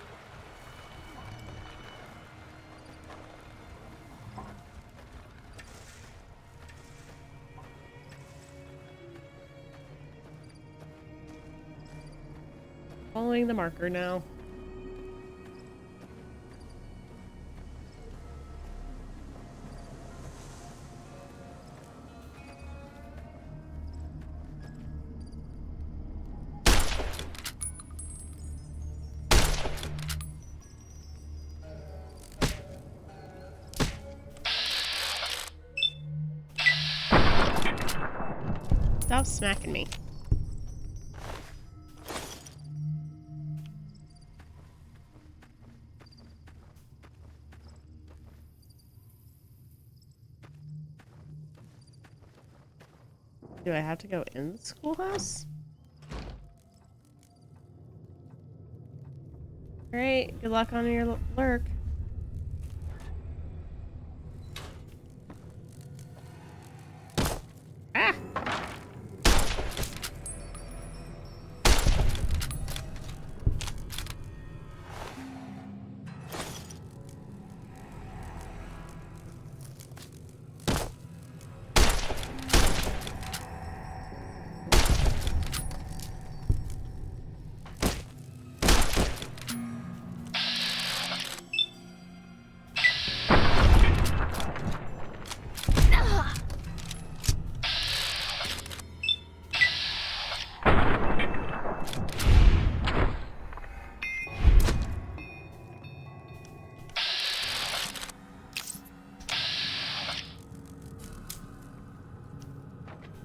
Following the marker now. Stop smacking me. Do I have to go in the schoolhouse? Alright, good luck on your lurk. Ah!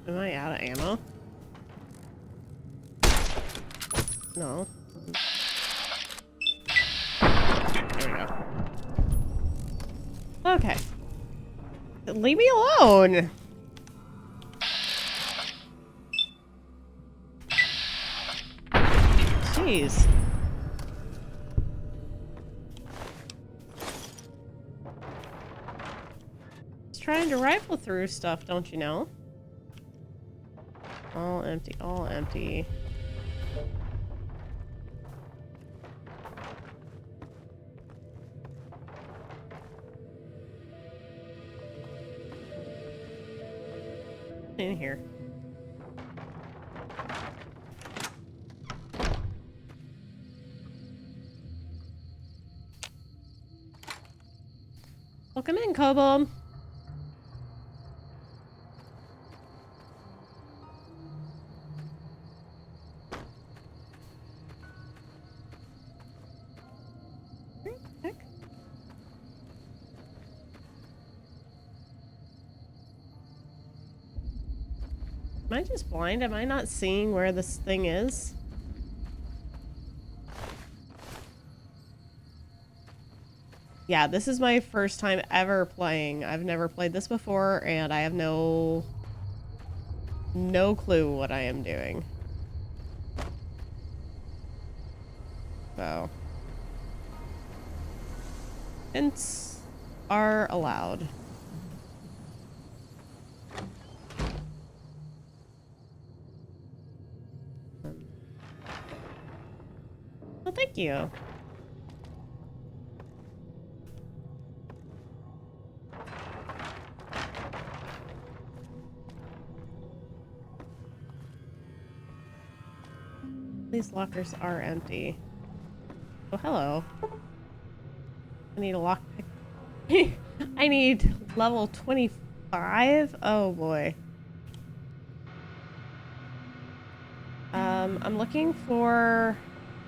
Am I out of ammo? No. There we go. Okay. Leave me alone! Jeez. Just trying to rifle through stuff, don't you know? All empty, all empty. In here. Welcome in, Kobold. Am I just blind? Am I not seeing where this thing is? Yeah, this is my first time ever playing. I've never played this before, and I have no clue what I am doing. So, hints are allowed. thank you. These lockers are empty. Oh, hello. I need a lockpick. I need level 25? Oh boy. I'm looking for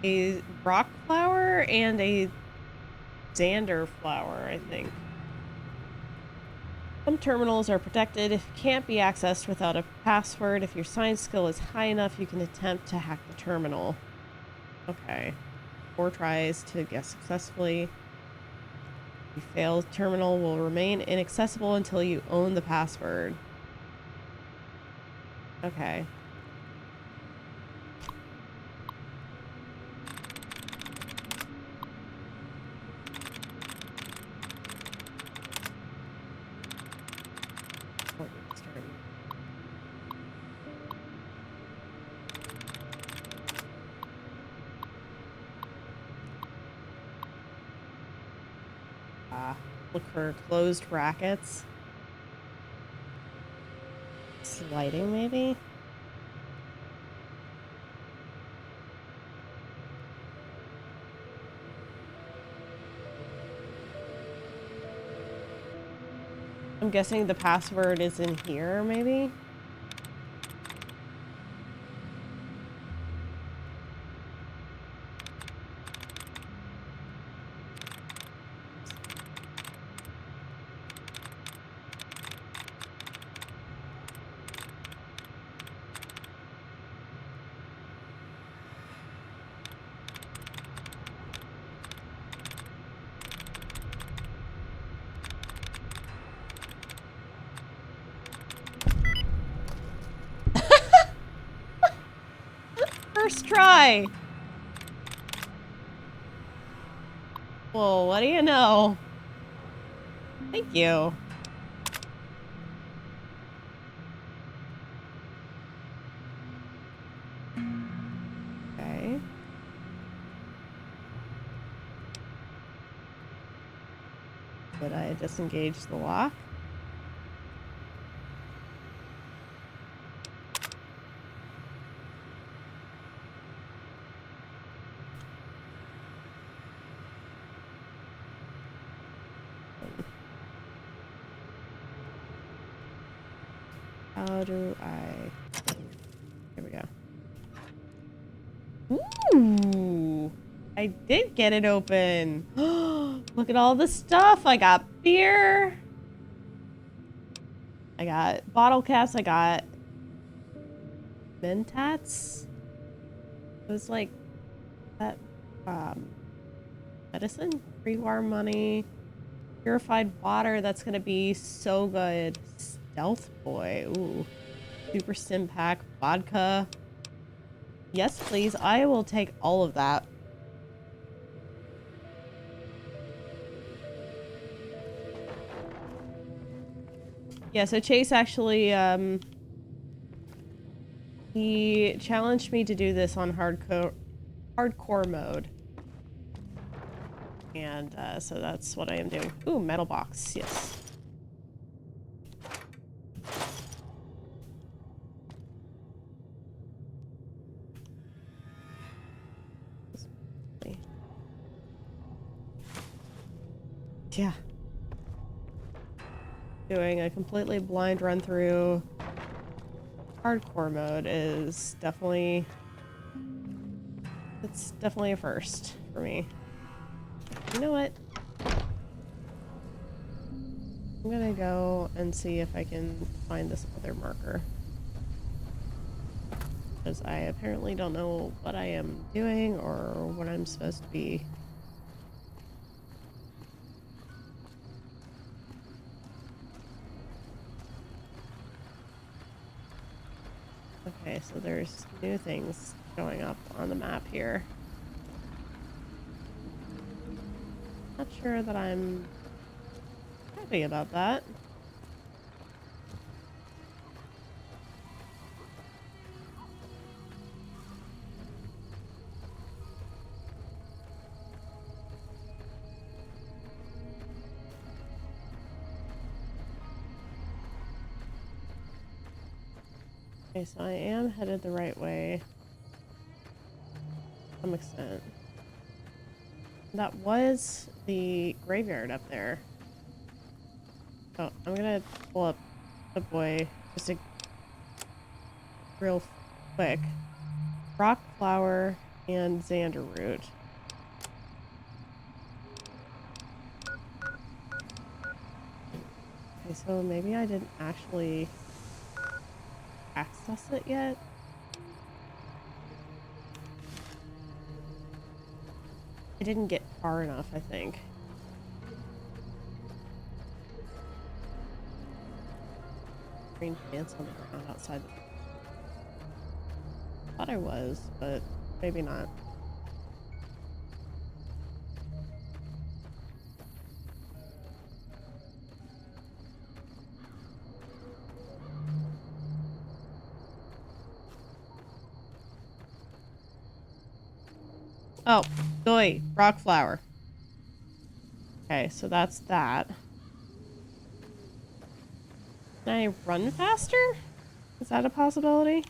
a rock flower and a Xander flower, I think. Some terminals are protected. It can't be accessed without a password. If your science skill is high enough, you can attempt to hack the terminal. Okay. 4 tries to guess successfully. If you fail, the terminal will remain inaccessible until you own the password. Okay. Look for closed brackets. Sliding, maybe? I'm guessing the password is in here, maybe? First try. Well, what do you know? Thank you. Okay. Did I disengage the lock? How do I... Here we go. Ooh! I did get it open! Look at all the stuff! I got beer! I got bottle caps, I got... Mentats? It was like... that... medicine? Free war money. Purified water, that's gonna be so good. Stealth boy, ooh. Super stim pack, vodka. Yes, please, I will take all of that. Yeah, so Chase actually, he challenged me to do this on hardcore mode. And, so that's what I am doing. Ooh, metal box, yes. Yeah. Doing a completely blind run through hardcore mode is definitely... it's definitely a first for me. You know what? I'm gonna go and see if I can find this other marker. Because I apparently don't know what I am doing or what I'm supposed to be. Okay, so there's new things showing up on the map here. Not sure that I'm happy about that. Okay, so I am headed the right way. To some extent. That was the graveyard up there. Oh, I'm gonna pull up the boy just real quick. Rock flower and xander root. Okay, so maybe I didn't actually access it yet. I didn't get far enough, I think. Green plants on the ground outside the... Thought I was, but maybe not. Oh, Doi, rock flower. Okay, so that's that. Can I run faster? Is that a possibility?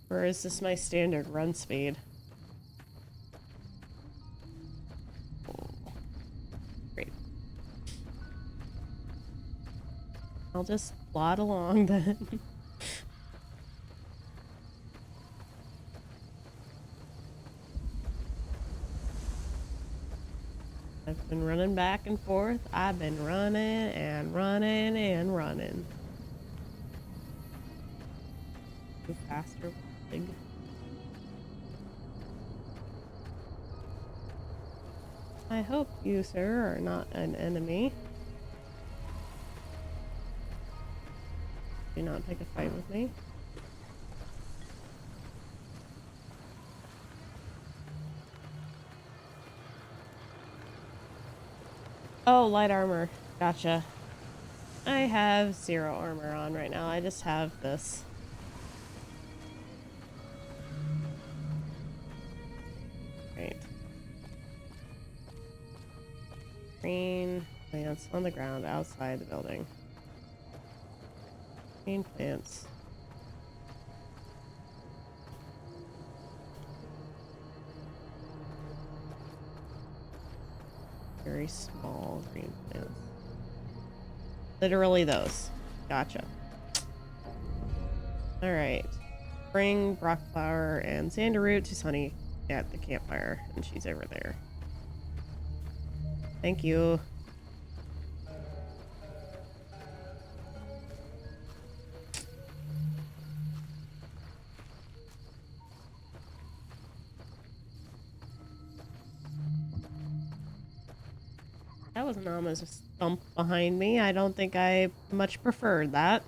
Or is this my standard run speed? Great. I'll just plod along then. I've been running back and forth. I've been running and running and running. Go faster, big. I hope you, sir, are not an enemy. Do not pick a fight with me. Oh, light armor. Gotcha. I have 0 armor on right now. I just have this. Great. Green plants on the ground outside the building. Green plants. Very small green plants. Literally those. Gotcha. Alright. Bring rock flower and xander root to Sunny at the campfire, and she's over there. Thank you. That was an almost thump behind me. I don't think I much preferred that.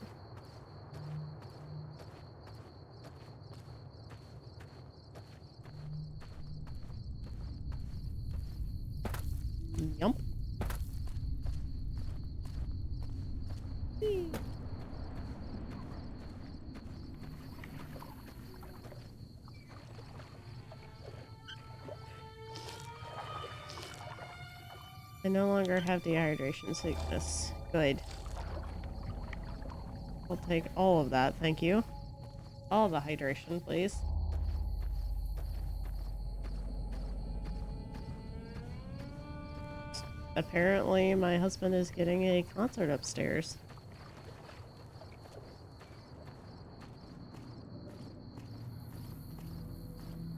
Yump. Whee. I no longer have dehydration sickness. Good. I'll take all of that, thank you. All of the hydration, please. Apparently, my husband is getting a concert upstairs.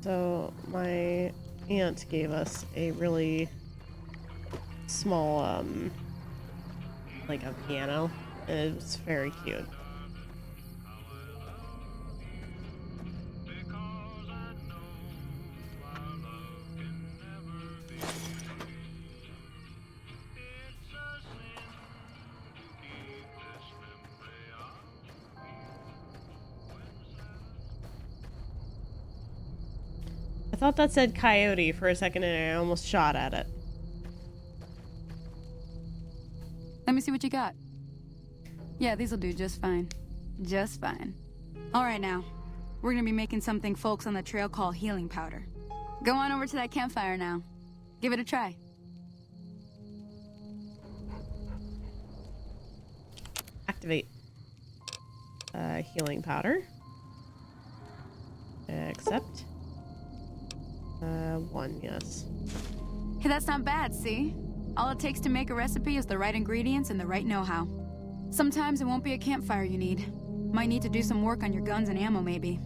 So, my aunt gave us a really small, like a piano. It was very cute. I thought that said coyote for a second and I almost shot at it. Let me see what you got. Yeah, these'll do just fine. Just fine. All right now, we're gonna be making something folks on the trail call healing powder. Go on over to that campfire now. Give it a try. activate healing powder. Accept. 1, yes. Hey, that's not bad, see? All it takes to make a recipe is the right ingredients and the right know-how. Sometimes it won't be a campfire you need. Might need to do some work on your guns and ammo, maybe.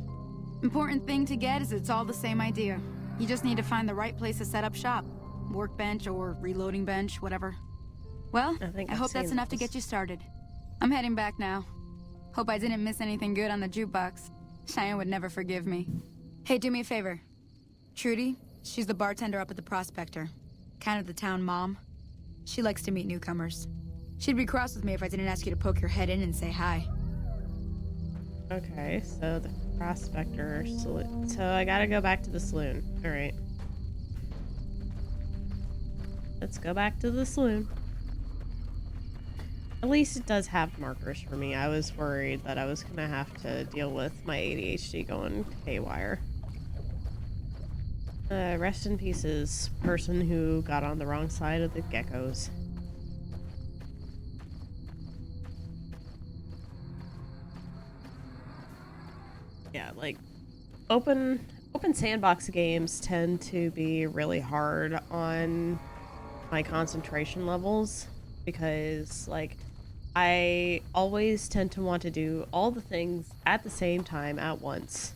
Important thing to get is it's all the same idea. You just need to find the right place to set up shop. Workbench or reloading bench, whatever. Well, I hope that's enough to get you started. I'm heading back now. Hope I didn't miss anything good on the jukebox. Cheyenne would never forgive me. Hey, do me a favor. Trudy, she's the bartender up at the Prospector. Kind of the town mom. She likes to meet newcomers. She'd be cross with me if I didn't ask you to poke your head in and say hi. Okay, so the Prospector Saloon. So I gotta go back to the saloon. Alright. Let's go back to the saloon. At least it does have markers for me. I was worried that I was gonna have to deal with my ADHD going haywire. Rest in pieces, person who got on the wrong side of the geckos. Yeah, like open sandbox games tend to be really hard on my concentration levels because like I always tend to want to do all the things at the same time at once.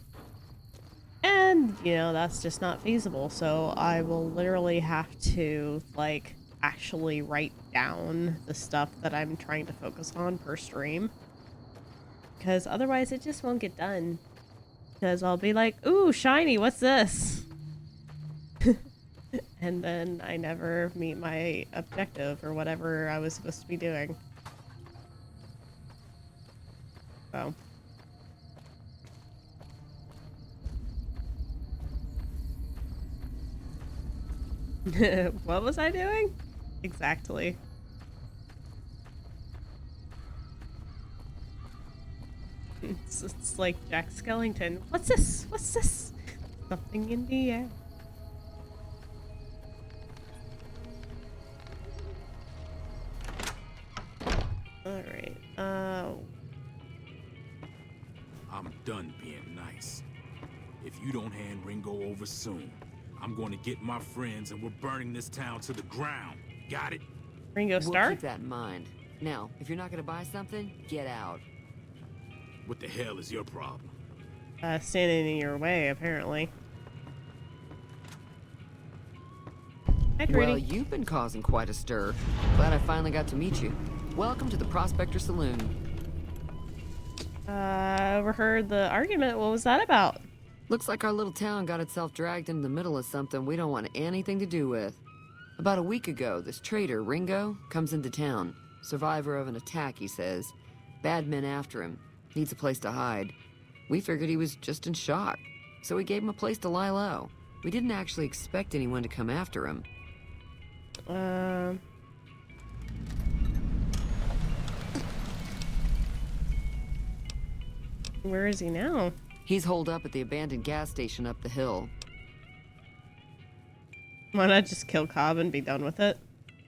And, you know, that's just not feasible. So I will literally have to like actually write down the stuff that I'm trying to focus on per stream. Because otherwise it just won't get done. Because I'll be like, ooh, shiny, what's this? And then I never meet my objective or whatever I was supposed to be doing. So. What was I doing? Exactly. It's like Jack Skellington. What's this? What's this? Something in the air. Alright, I'm done being nice. If you don't hand Ringo over soon, I'm going to get my friends and we're burning this town to the ground. Got it? Ringo We'll Starr? keep that in mind. Now, if you're not going to buy something, get out. What the hell is your problem? Standing in your way, apparently. Hi, Trudy. Well, you've been causing quite a stir. Glad I finally got to meet you. Welcome to the Prospector Saloon. Overheard the argument. What was that about? Looks like our little town got itself dragged into the middle of something we don't want anything to do with. About a week ago, this traitor, Ringo, comes into town. Survivor of an attack, he says. Bad men after him. Needs a place to hide. We figured he was just in shock, so we gave him a place to lie low. We didn't actually expect anyone to come after him. Where is he now? He's holed up at the abandoned gas station up the hill. Why not just kill Cobb and be done with it?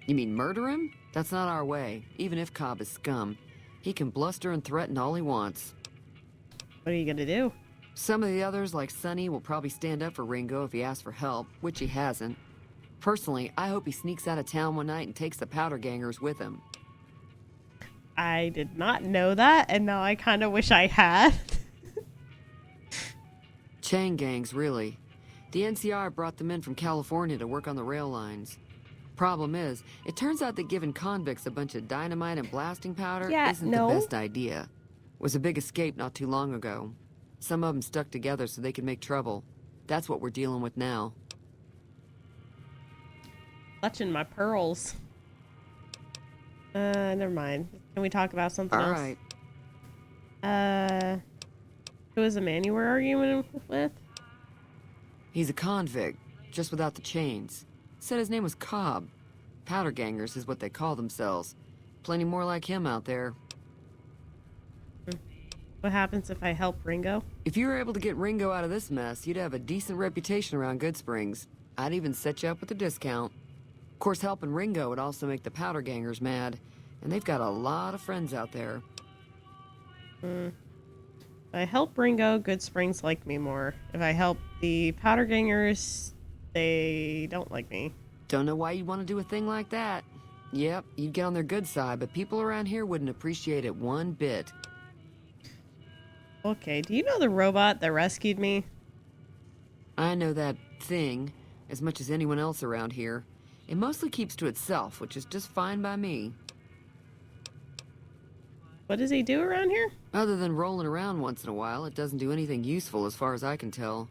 You mean murder him? That's not our way, even if Cobb is scum. He can bluster and threaten all he wants. What are you gonna do? Some of the others, like Sonny, will probably stand up for Ringo if he asks for help, which he hasn't. Personally, I hope he sneaks out of town one night and takes the powder gangers with him. I did not know that, and now I kind of wish I had. Chain gangs, really. The NCR brought them in from California to work on the rail lines. Problem is, it turns out that giving convicts a bunch of dynamite and blasting powder isn't the best idea. Was a big escape not too long ago. Some of them stuck together so they could make trouble. That's what we're dealing with now. Clutching my pearls. Never mind. Can we talk about something else? All right. Who is the man you were arguing with? He's a convict, just without the chains. Said his name was Cobb. Powder gangers is what they call themselves. Plenty more like him out there. What happens if I help Ringo? If you were able to get Ringo out of this mess, you'd have a decent reputation around Goodsprings. I'd even set you up with a discount. Of course, helping Ringo would also make the powder gangers mad, and they've got a lot of friends out there. If I help Ringo, Good Springs like me more. If I help the Powder Gangers, they don't like me. Don't know why you'd want to do a thing like that. Yep, you'd get on their good side, but people around here wouldn't appreciate it one bit. Okay, do you know the robot that rescued me? I know that thing as much as anyone else around here. It mostly keeps to itself, which is just fine by me. What does he do around here? Other than rolling around once in a while, it doesn't do anything useful as far as I can tell.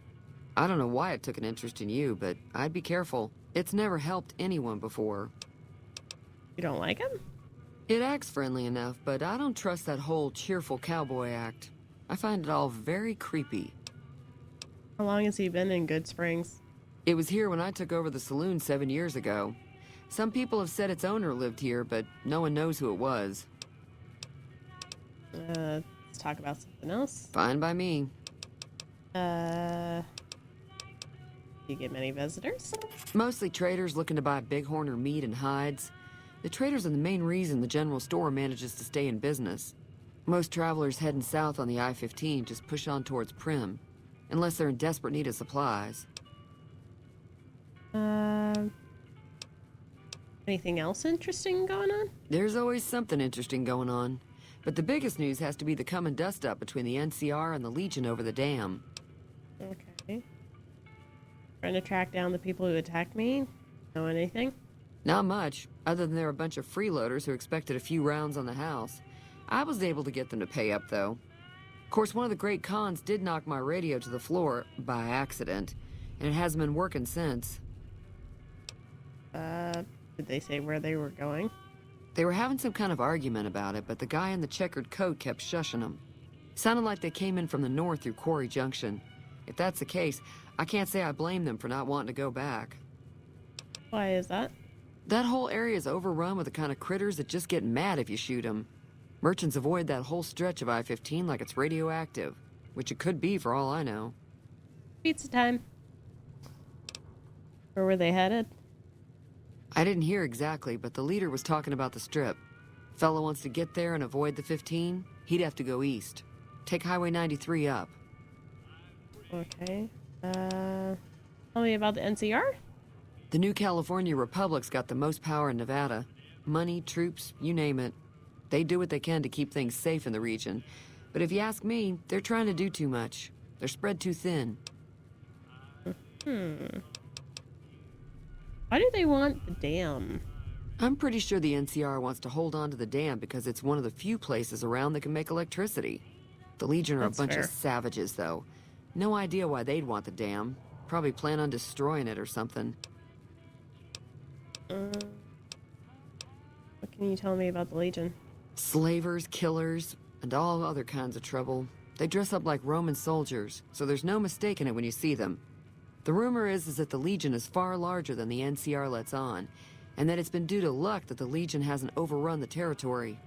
I don't know why it took an interest in you, but I'd be careful. It's never helped anyone before. You don't like him? It acts friendly enough, but I don't trust that whole cheerful cowboy act. I find it all very creepy. How long has he been in Good Springs? It was here when I took over the saloon 7 years ago. Some people have said its owner lived here, but no one knows who it was. Let's talk about something else. Fine by me. Do you get many visitors? Mostly traders looking to buy bighorn or meat and hides. The traders are the main reason the general store manages to stay in business. Most travelers heading south on the I-15 just push on towards Primm, unless they're in desperate need of supplies. Anything else interesting going on? There's always something interesting going on. But the biggest news has to be the coming dust-up between the NCR and the Legion over the dam. Okay. Trying to track down the people who attacked me? Know anything? Not much, other than they're a bunch of freeloaders who expected a few rounds on the house. I was able to get them to pay up, though. Of course, one of the great cons did knock my radio to the floor, by accident, and it hasn't been working since. Did they say where they were going? They were having some kind of argument about it, but the guy in the checkered coat kept shushing them. Sounded like they came in from the north through Quarry Junction. If that's the case, I can't say I blame them for not wanting to go back. Why is that? That whole area is overrun with the kind of critters that just get mad if you shoot them. Merchants avoid that whole stretch of I-15 like it's radioactive, which it could be for all I know. Pizza time. Where were they headed? I didn't hear exactly, but the leader was talking about the Strip. Fellow wants to get there and avoid the 15, he'd have to go east. Take Highway 93 up. Okay. Tell me about the NCR? The New California Republic's got the most power in Nevada. Money, troops, you name it. They do what they can to keep things safe in the region. But if you ask me, they're trying to do too much. They're spread too thin. Why do they want the dam? I'm pretty sure the NCR wants to hold on to the dam because it's one of the few places around that can make electricity. The Legion are That's a bunch fair. of savages, though. No idea why they'd want the dam. Probably plan on destroying it or something. What can you tell me about the Legion? Slavers, killers, and all other kinds of trouble. They dress up like Roman soldiers, so there's no mistaking it when you see them. The rumor is that the Legion is far larger than the NCR lets on, and that it's been due to luck that the Legion hasn't overrun the territory.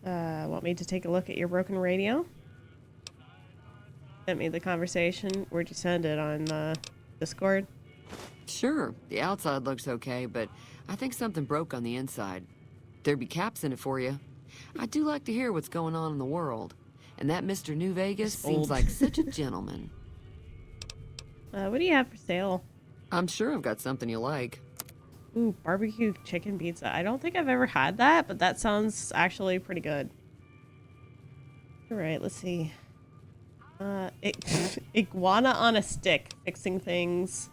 Want me to take a look at your broken radio? Sent me the conversation. Where'd you send it? On Discord? Sure, the outside looks okay, but I think something broke on the inside. There'd be caps in it for you. I do like to hear what's going on in the world. And that Mr. New Vegas He's seems old. like such a gentleman. What do you have for sale? I'm sure I've got something you like. Ooh, barbecue chicken pizza. I don't think I've ever had that, but that sounds actually pretty good. Alright, let's see. Iguana on a stick. Fixing things.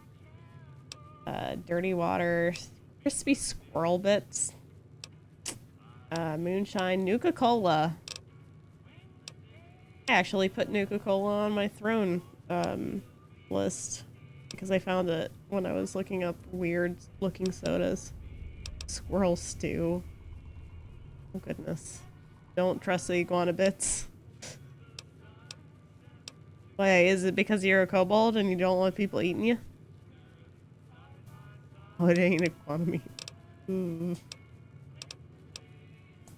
Dirty water. Crispy squirrel bits. Moonshine. Nuka-Cola. I actually put Nuka-Cola on my throne list because I found it when I was looking up weird looking sodas. Squirrel stew. Oh goodness. Don't trust the iguana bits. Why, is it because you're a kobold and you don't want people eating you? Oh, it ain't iguana meat.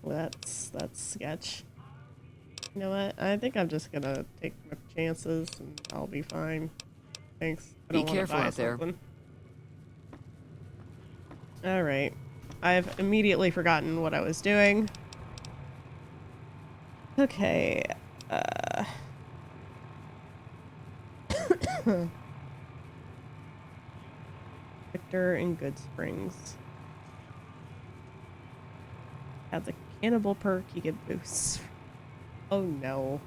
Well, that's sketch. You know what? I think I'm just gonna take my chances and I'll be fine. Thanks. I Be don't wanna careful buy out there. something. Alright. I've immediately forgotten what I was doing. Okay. Victor in Good Springs. Has a cannibal perk, you get boosts. Oh no.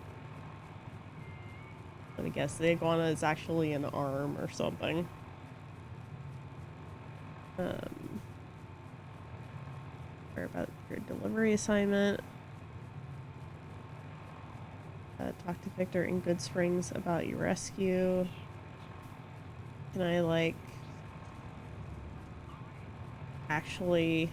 Let me guess, the iguana is actually an arm or something. Sorry about your delivery assignment. Talk to Victor in Good Springs about your rescue. Can I, like, actually...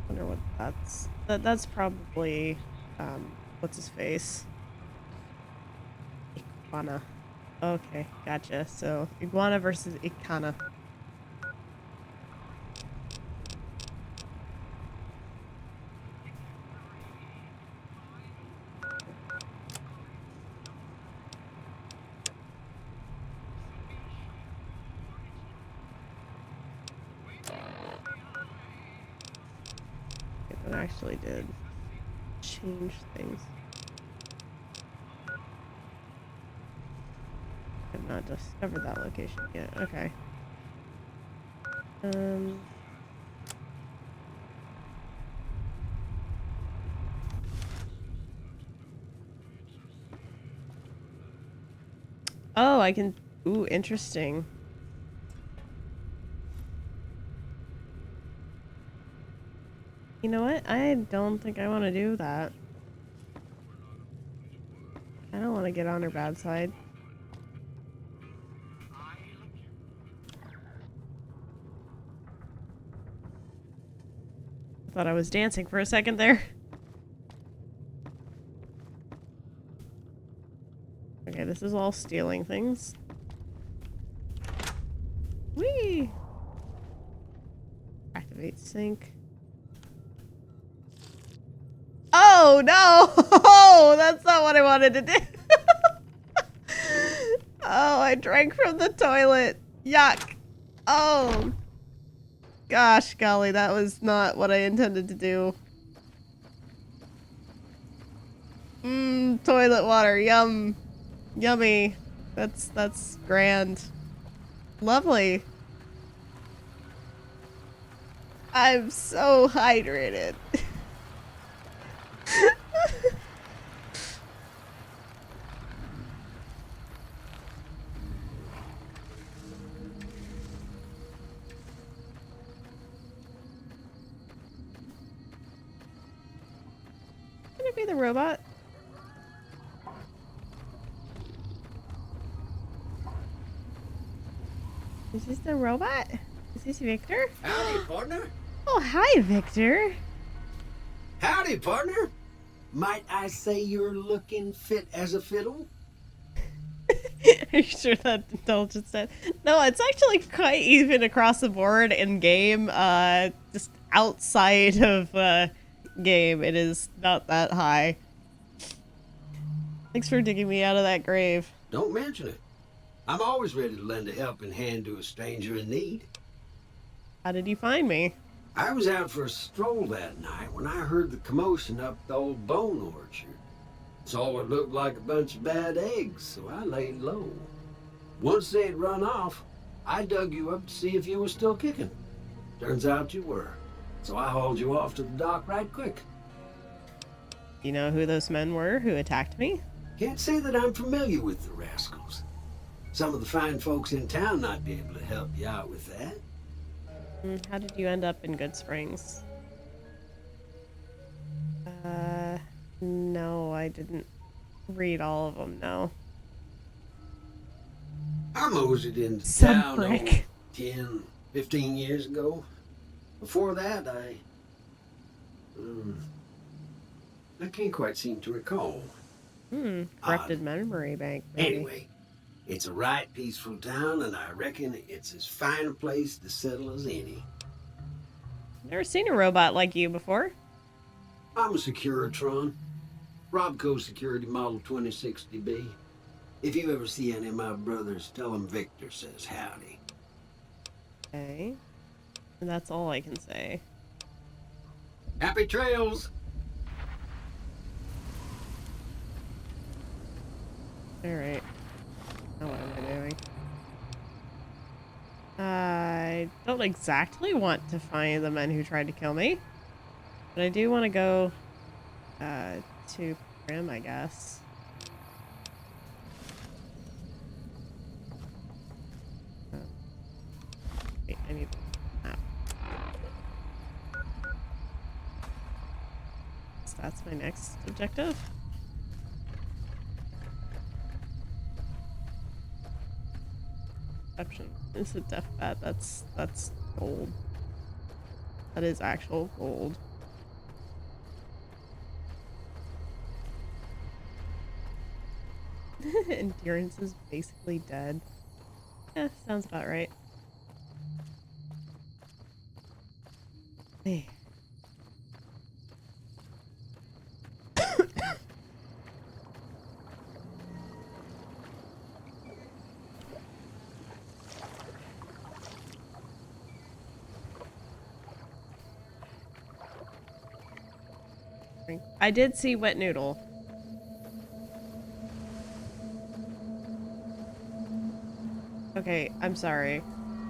wonder what that's... That's probably, what's his face? Iguana. Okay, gotcha. So, iguana versus iguana. That actually did change things. I've not discovered that location yet. Okay. Oh, I can... Ooh, interesting. You know what? I don't think I want to do that. I don't want to get on her bad side. I thought I was dancing for a second there. Okay, this is all stealing things. Whee! Activate sync. Oh no! Oh, that's not what I wanted to do. Oh, I drank from the toilet. Yuck. Oh. Gosh, golly, that was not what I intended to do. Toilet water, yum. Yummy. That's grand. Lovely. I'm so hydrated. Can it be the robot? Is this the robot? Is this Victor? Howdy, partner. Oh, hi, Victor. Howdy, partner. Might I say you're looking fit as a fiddle? Are you sure that Indulgence said? No, it's actually quite even across the board in game. Just outside of game, it is not that high. Thanks for digging me out of that grave. Don't mention it. I'm always ready to lend a helping hand to a stranger in need. How did you find me? I was out for a stroll that night when I heard the commotion up the old bone orchard. Saw what looked like a bunch of bad eggs, so I laid low. Once they had run off, I dug you up to see if you were still kicking. Turns out you were, so I hauled you off to the dock right quick. You know who those men were who attacked me? Can't say that I'm familiar with the rascals. Some of the fine folks in town might be able to help you out with that. How did you end up in Good Springs? No, I didn't read all of them, no. I moseyed into Some town prick. 10, 15 years ago. Before that, I can't quite seem to recall. Corrupted memory bank, maybe. Anyway, it's a right peaceful town, and I reckon it's as fine a place to settle as any. Never seen a robot like you before. I'm a Securitron. Robco Security Model 2060B. If you ever see any of my brothers, tell them Victor says howdy. Okay. And that's all I can say. Happy trails! Alright. Now what am I doing? I don't exactly want to find the men who tried to kill me. But I do want to go to Primm, I guess. Wait, I need the map. So that's my next objective. Perception. It's a deathbed. That's gold. That is actual gold. Endurance is basically dead. Yeah, sounds about right. Hey. I did see Wet Noodle. Okay, I'm sorry.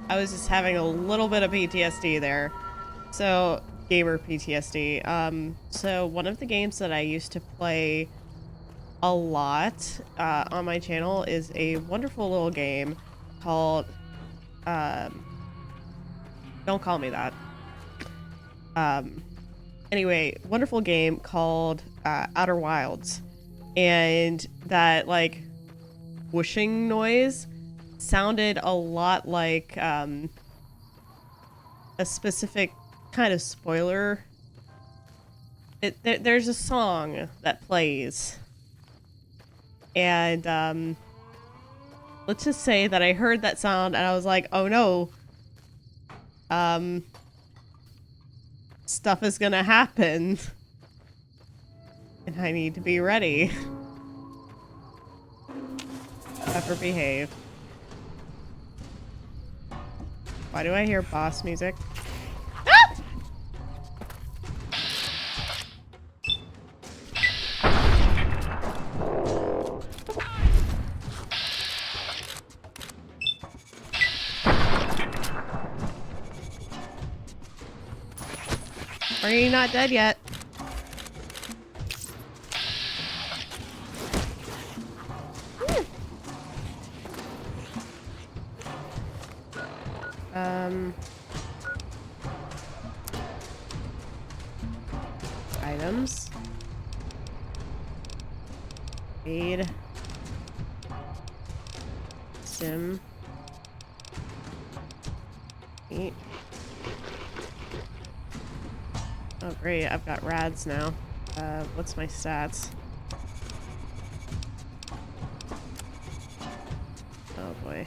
I was just having a little bit of PTSD there. So, gamer PTSD. So one of the games that I used to play a lot on my channel is a wonderful little game called, don't call me that. Anyway, wonderful game called Outer Wilds. And that, like, whooshing noise sounded a lot like a specific kind of spoiler. There's a song that plays. And let's just say that I heard that sound and I was like, oh no. Stuff is gonna happen. And I need to be ready. Pepper, behave. Why do I hear boss music? Ah! Are you not dead yet? Items. Aid. Sim. Eat. Oh great, I've got rads now. What's my stats? Oh boy.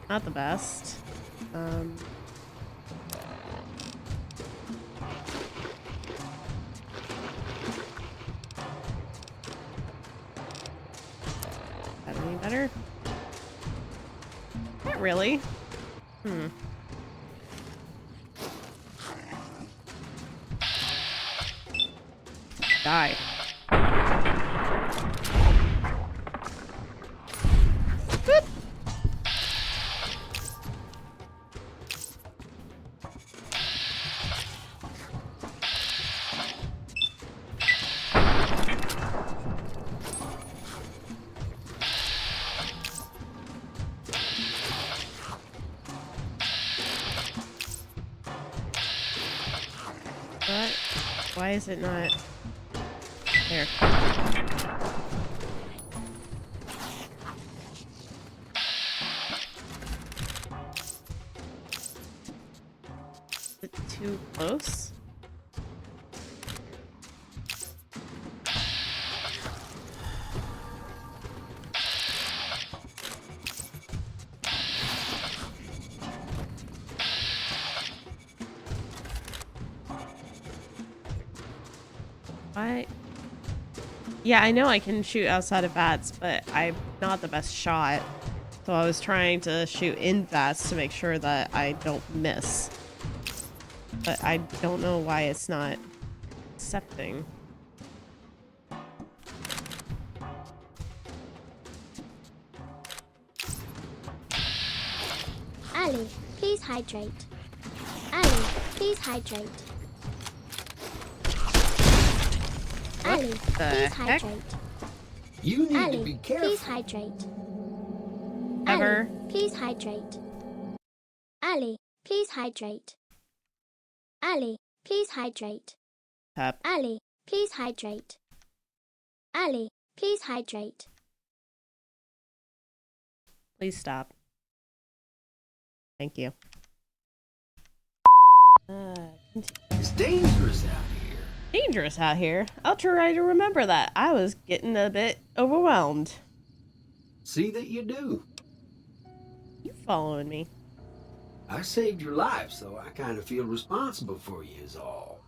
Not the best. That any better? Not really. Die. Boop. What? Why is it not? There. Is it too close? Why? Yeah, I know I can shoot outside of bats, but I'm not the best shot. So I was trying to shoot in bats to make sure that I don't miss. But I don't know why it's not accepting. Ali, please hydrate. Ali, please hydrate. Ali, please hydrate. You need Ali, to be careful. please hydrate. Ever. Ali, please hydrate. Ali, please hydrate. Ali, please hydrate. Tap. Ali, please hydrate. Ali, please hydrate. Please stop. Thank you. It's dangerous out here. Dangerous out here. I'll try to remember that. I was getting a bit overwhelmed. See that you do. You following me? I saved your life, so I kind of feel responsible for you is all.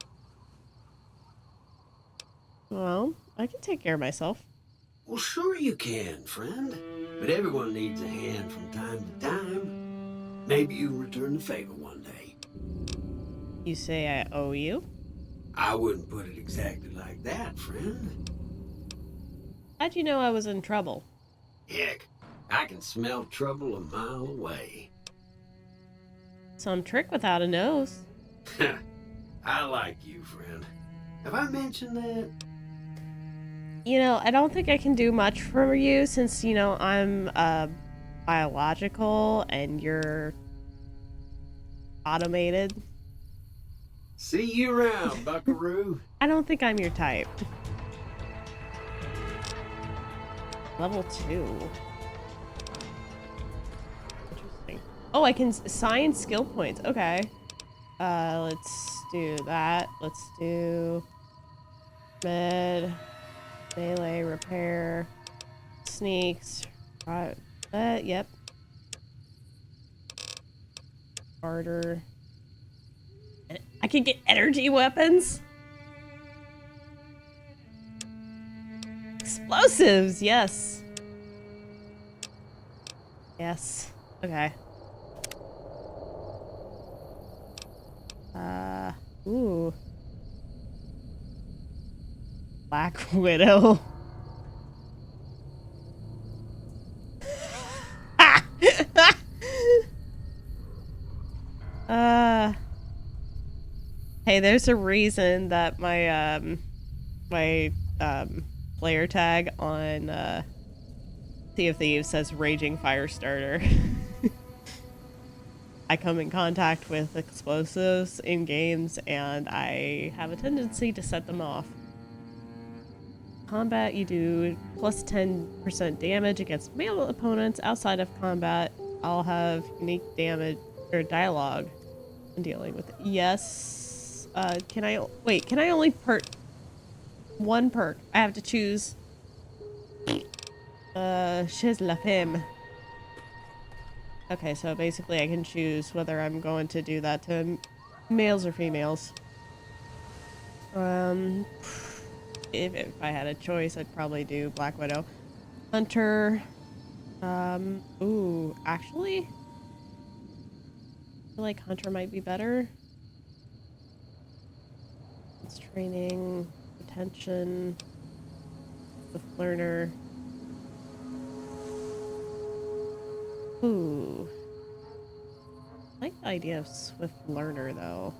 Well, I can take care of myself. Well, sure you can, friend. But everyone needs a hand from time to time. Maybe you'll return the favor one day. You say I owe you? I wouldn't put it exactly like that, friend. How'd you know I was in trouble? Heck, I can smell trouble a mile away. Some trick without a nose. I like you, friend. Have I mentioned that? You know, I don't think I can do much for you since, you know, I'm biological and you're automated. See you around, buckaroo. I don't think I'm your type. Level 2. Interesting. Oh, I can assign skill points. Okay. Let's do that. Let's do med, melee, repair, sneaks. Right. Yep. Harder. I can get energy weapons. Explosives, yes. Yes. Okay. Ooh. Black Widow. Hey, there's a reason that my player tag on Sea of Thieves says Raging Firestarter. I come in contact with explosives in games and I have a tendency to set them off. Combat, you do plus 10% damage against melee opponents. Outside of combat, I'll have unique damage or dialogue in dealing with it. Yes. Can I only perk one perk? I have to choose Chez la Femme. Okay, so basically I can choose whether I'm going to do that to males or females. If I had a choice, I'd probably do Black Widow. Hunter. Ooh, actually, I feel like Hunter might be better. It's training, retention, the learner. Ooh. I like the idea of Swift Learner, though.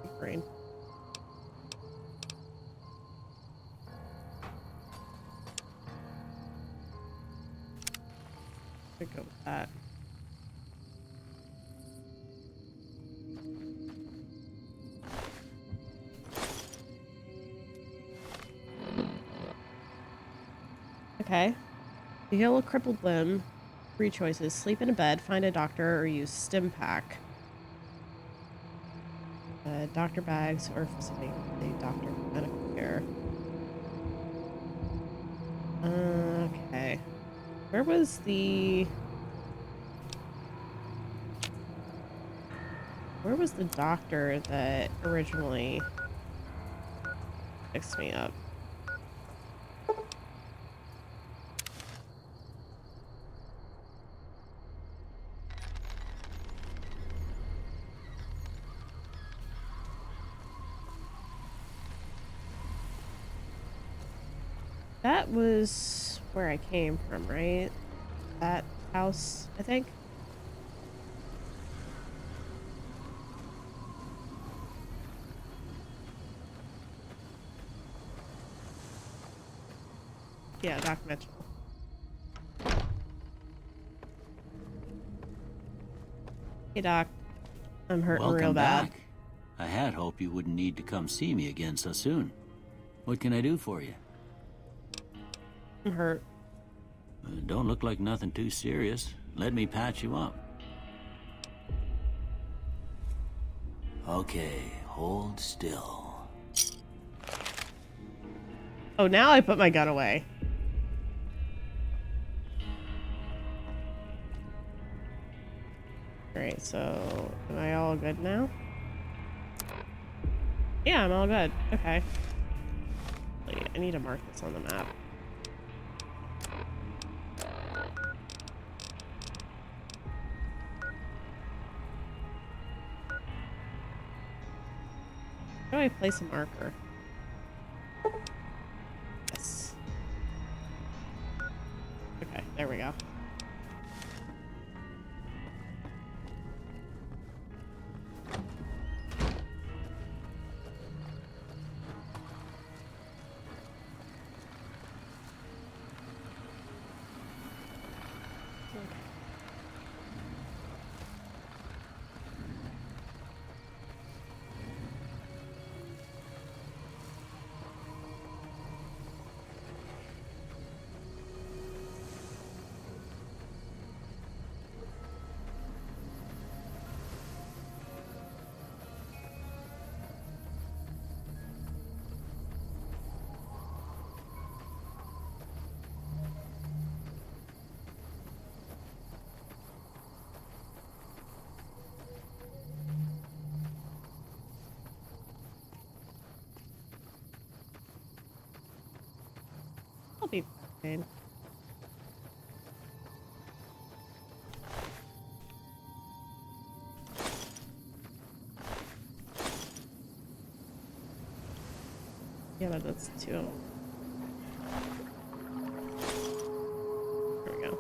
Big brain. I'll go with that. Okay. To heal a crippled limb, 3 choices. Sleep in a bed, find a doctor, or use stim pack. Doctor bags or facility doctor medical care. Okay. Where was Where was the doctor that originally fixed me up? That was where I came from, right? That house, I think. Yeah, Doc Mitchell. Hey, Doc. I'm hurting Welcome real bad. back. I had hoped you wouldn't need to come see me again so soon. What can I do for you? I'm hurt. Don't look like nothing too serious. Let me patch you up. Okay, hold still. Oh, now I put my gun away. Alright, so am I all good now? Yeah, I'm all good. Okay. Wait, I need to mark this on the map. How do I place a marker? Yes. Okay, there we go. I'll be fine. Yeah, but that's two of them. There we go.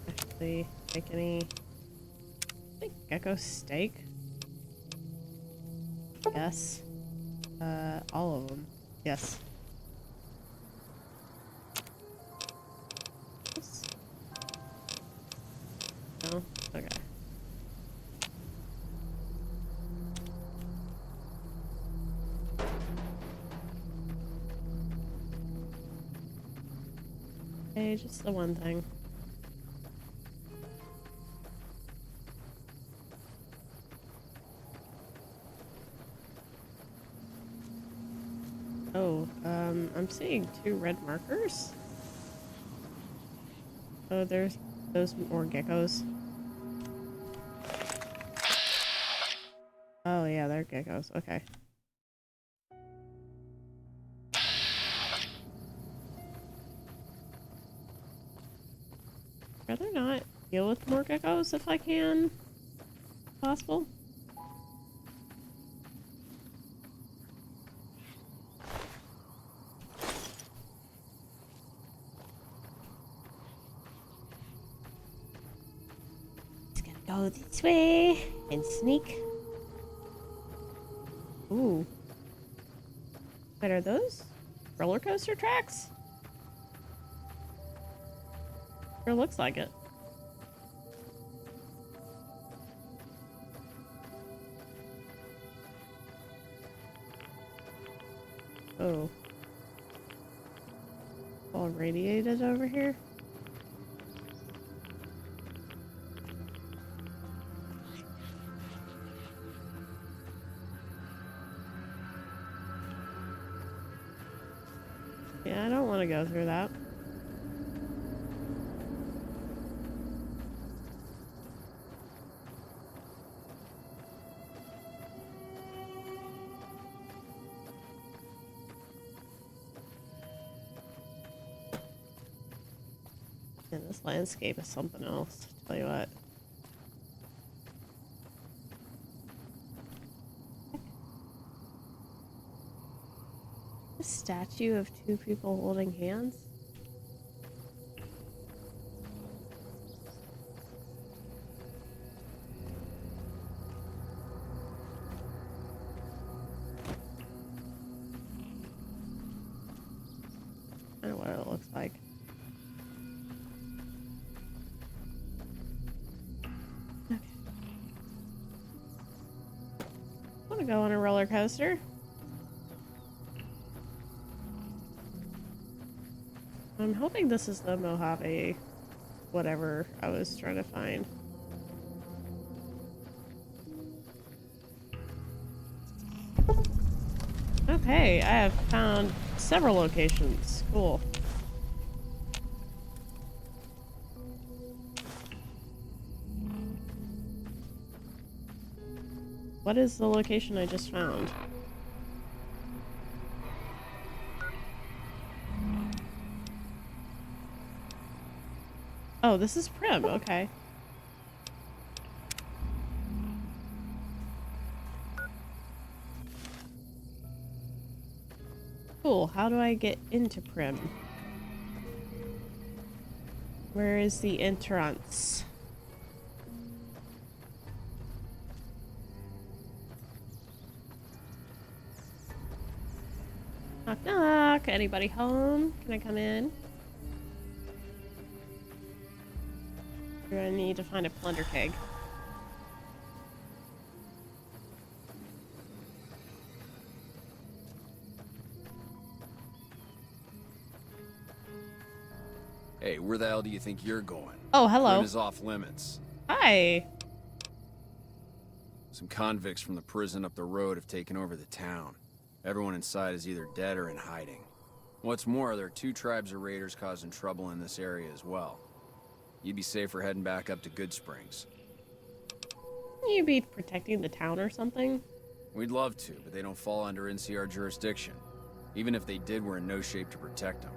Actually, make any gecko steak? Yes. All of them. Yes. Yes. No? Okay. Okay, just the one thing. Oh, I'm seeing 2 red markers. Oh, there's those more geckos. Oh yeah, they're geckos. Okay. Rather not deal with more geckos if I can. Possible. Go this way and sneak. Ooh. What are those? Roller coaster tracks? Sure looks like it. Oh. All radiated over here. Yeah, I don't want to go through that. And this landscape is something else, tell you what. A statue of two people holding hands? I don't know what it looks like. Okay. I want to go on a roller coaster. I'm hoping this is the Mojave whatever I was trying to find. Okay, I have found several locations. Cool. What is the location I just found? Oh, this is Primm, okay. Cool, how do I get into Primm? Where is the entrance? Knock knock, anybody home? Can I come in? Do I need to find a plunder keg? Hey, where the hell do you think you're going? Oh, hello. Primm is off limits. Hi. Some convicts from the prison up the road have taken over the town. Everyone inside is either dead or in hiding. What's more, there are 2 tribes of raiders causing trouble in this area as well. You'd be safer heading back up to Goodsprings. You be protecting the town or something? We'd love to, but they don't fall under NCR jurisdiction. Even if they did, we're in no shape to protect them.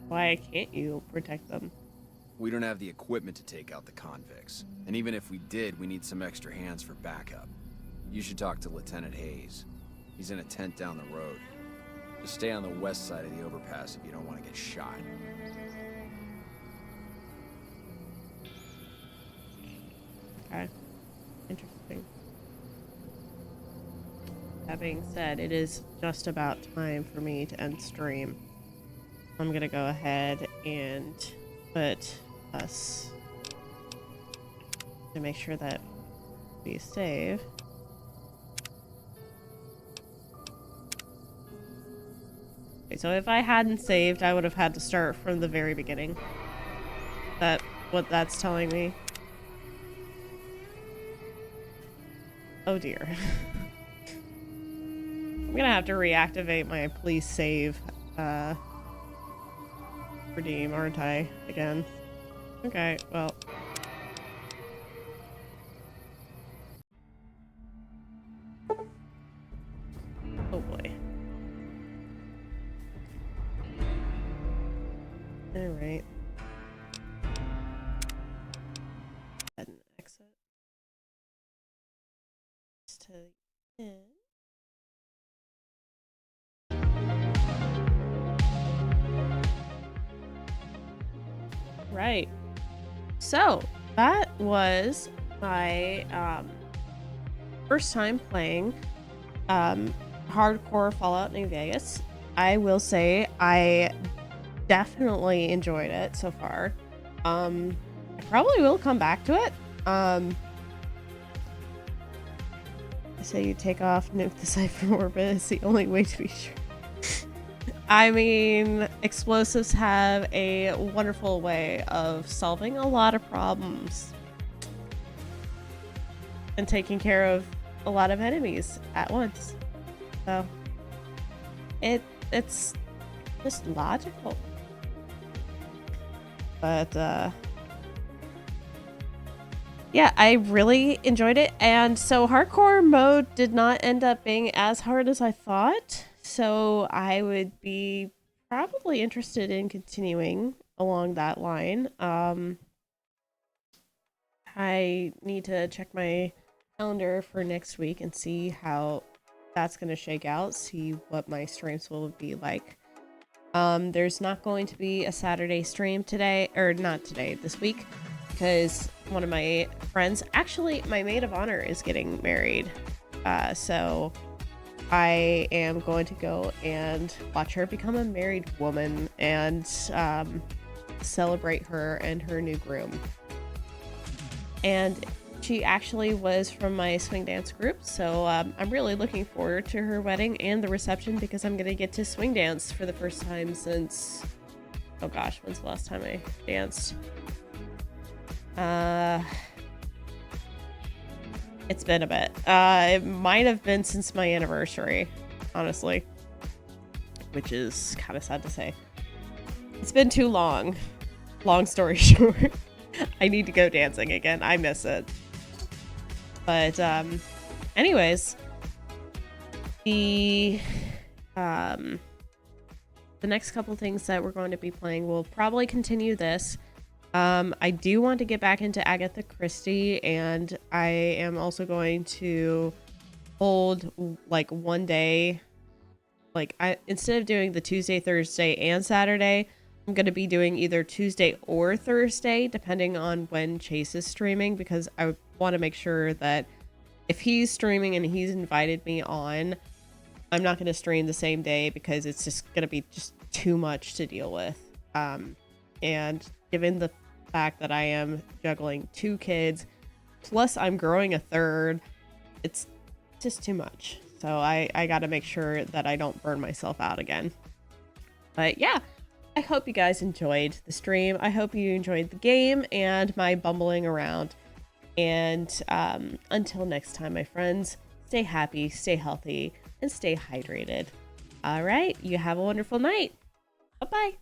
Why can't you protect them? We don't have the equipment to take out the convicts. And even if we did, we need some extra hands for backup. You should talk to Lieutenant Hayes. He's in a tent down the road. Just stay on the west side of the overpass if you don't want to get shot. Okay. Interesting. That being said, it is just about time for me to end stream. I'm gonna go ahead and put us to make sure that we save. Okay, so if I hadn't saved, I would have had to start from the very beginning. That what that's telling me. Oh dear. I'm gonna have to reactivate my please save redeem, aren't I? Again. Okay, well. Oh boy. Alright. Add an exit. To the end. Right. So that was my first time playing hardcore Fallout New Vegas. I will say I definitely enjoyed it so far. I probably will come back to it. I say you take off, nuke the site from orbit. It's the only way to be sure. I mean, explosives have a wonderful way of solving a lot of problems and taking care of a lot of enemies at once. So it's just logical. But yeah, I really enjoyed it. And so hardcore mode did not end up being as hard as I thought. So I would be probably interested in continuing along that line. I need to check my calendar for next week and see how that's going to shake out, see what my streams will be like. There's not going to be a Saturday stream today, or not today, this week, because one of my friends, actually my maid of honor, is getting married. So I am going to go and watch her become a married woman and celebrate her and her new groom. And she actually was from my swing dance group, so I'm really looking forward to her wedding and the reception, because I'm going to get to swing dance for the first time since... Oh gosh, when's the last time I danced? It's been a bit. It might have been since my anniversary, honestly. Which is kind of sad to say. It's been too long. Long story short. I need to go dancing again. I miss it. But anyways, the next couple things that we're going to be playing will probably continue this. I do want to get back into Agatha Christie, and I am also going to hold like one day, like instead of doing the Tuesday, Thursday, and Saturday, I'm going to be doing either Tuesday or Thursday, depending on when Chase is streaming, because I want to make sure that if he's streaming and he's invited me on, I'm not going to stream the same day, because it's just going to be just too much to deal with. And given the fact that I am juggling 2 kids, plus I'm growing a 3rd, it's just too much. So I got to make sure that I don't burn myself out again. But yeah, I hope you guys enjoyed the stream. I hope you enjoyed the game and my bumbling around. And until next time, my friends, stay happy, stay healthy, and stay hydrated. All right, you have a wonderful night. Bye-bye.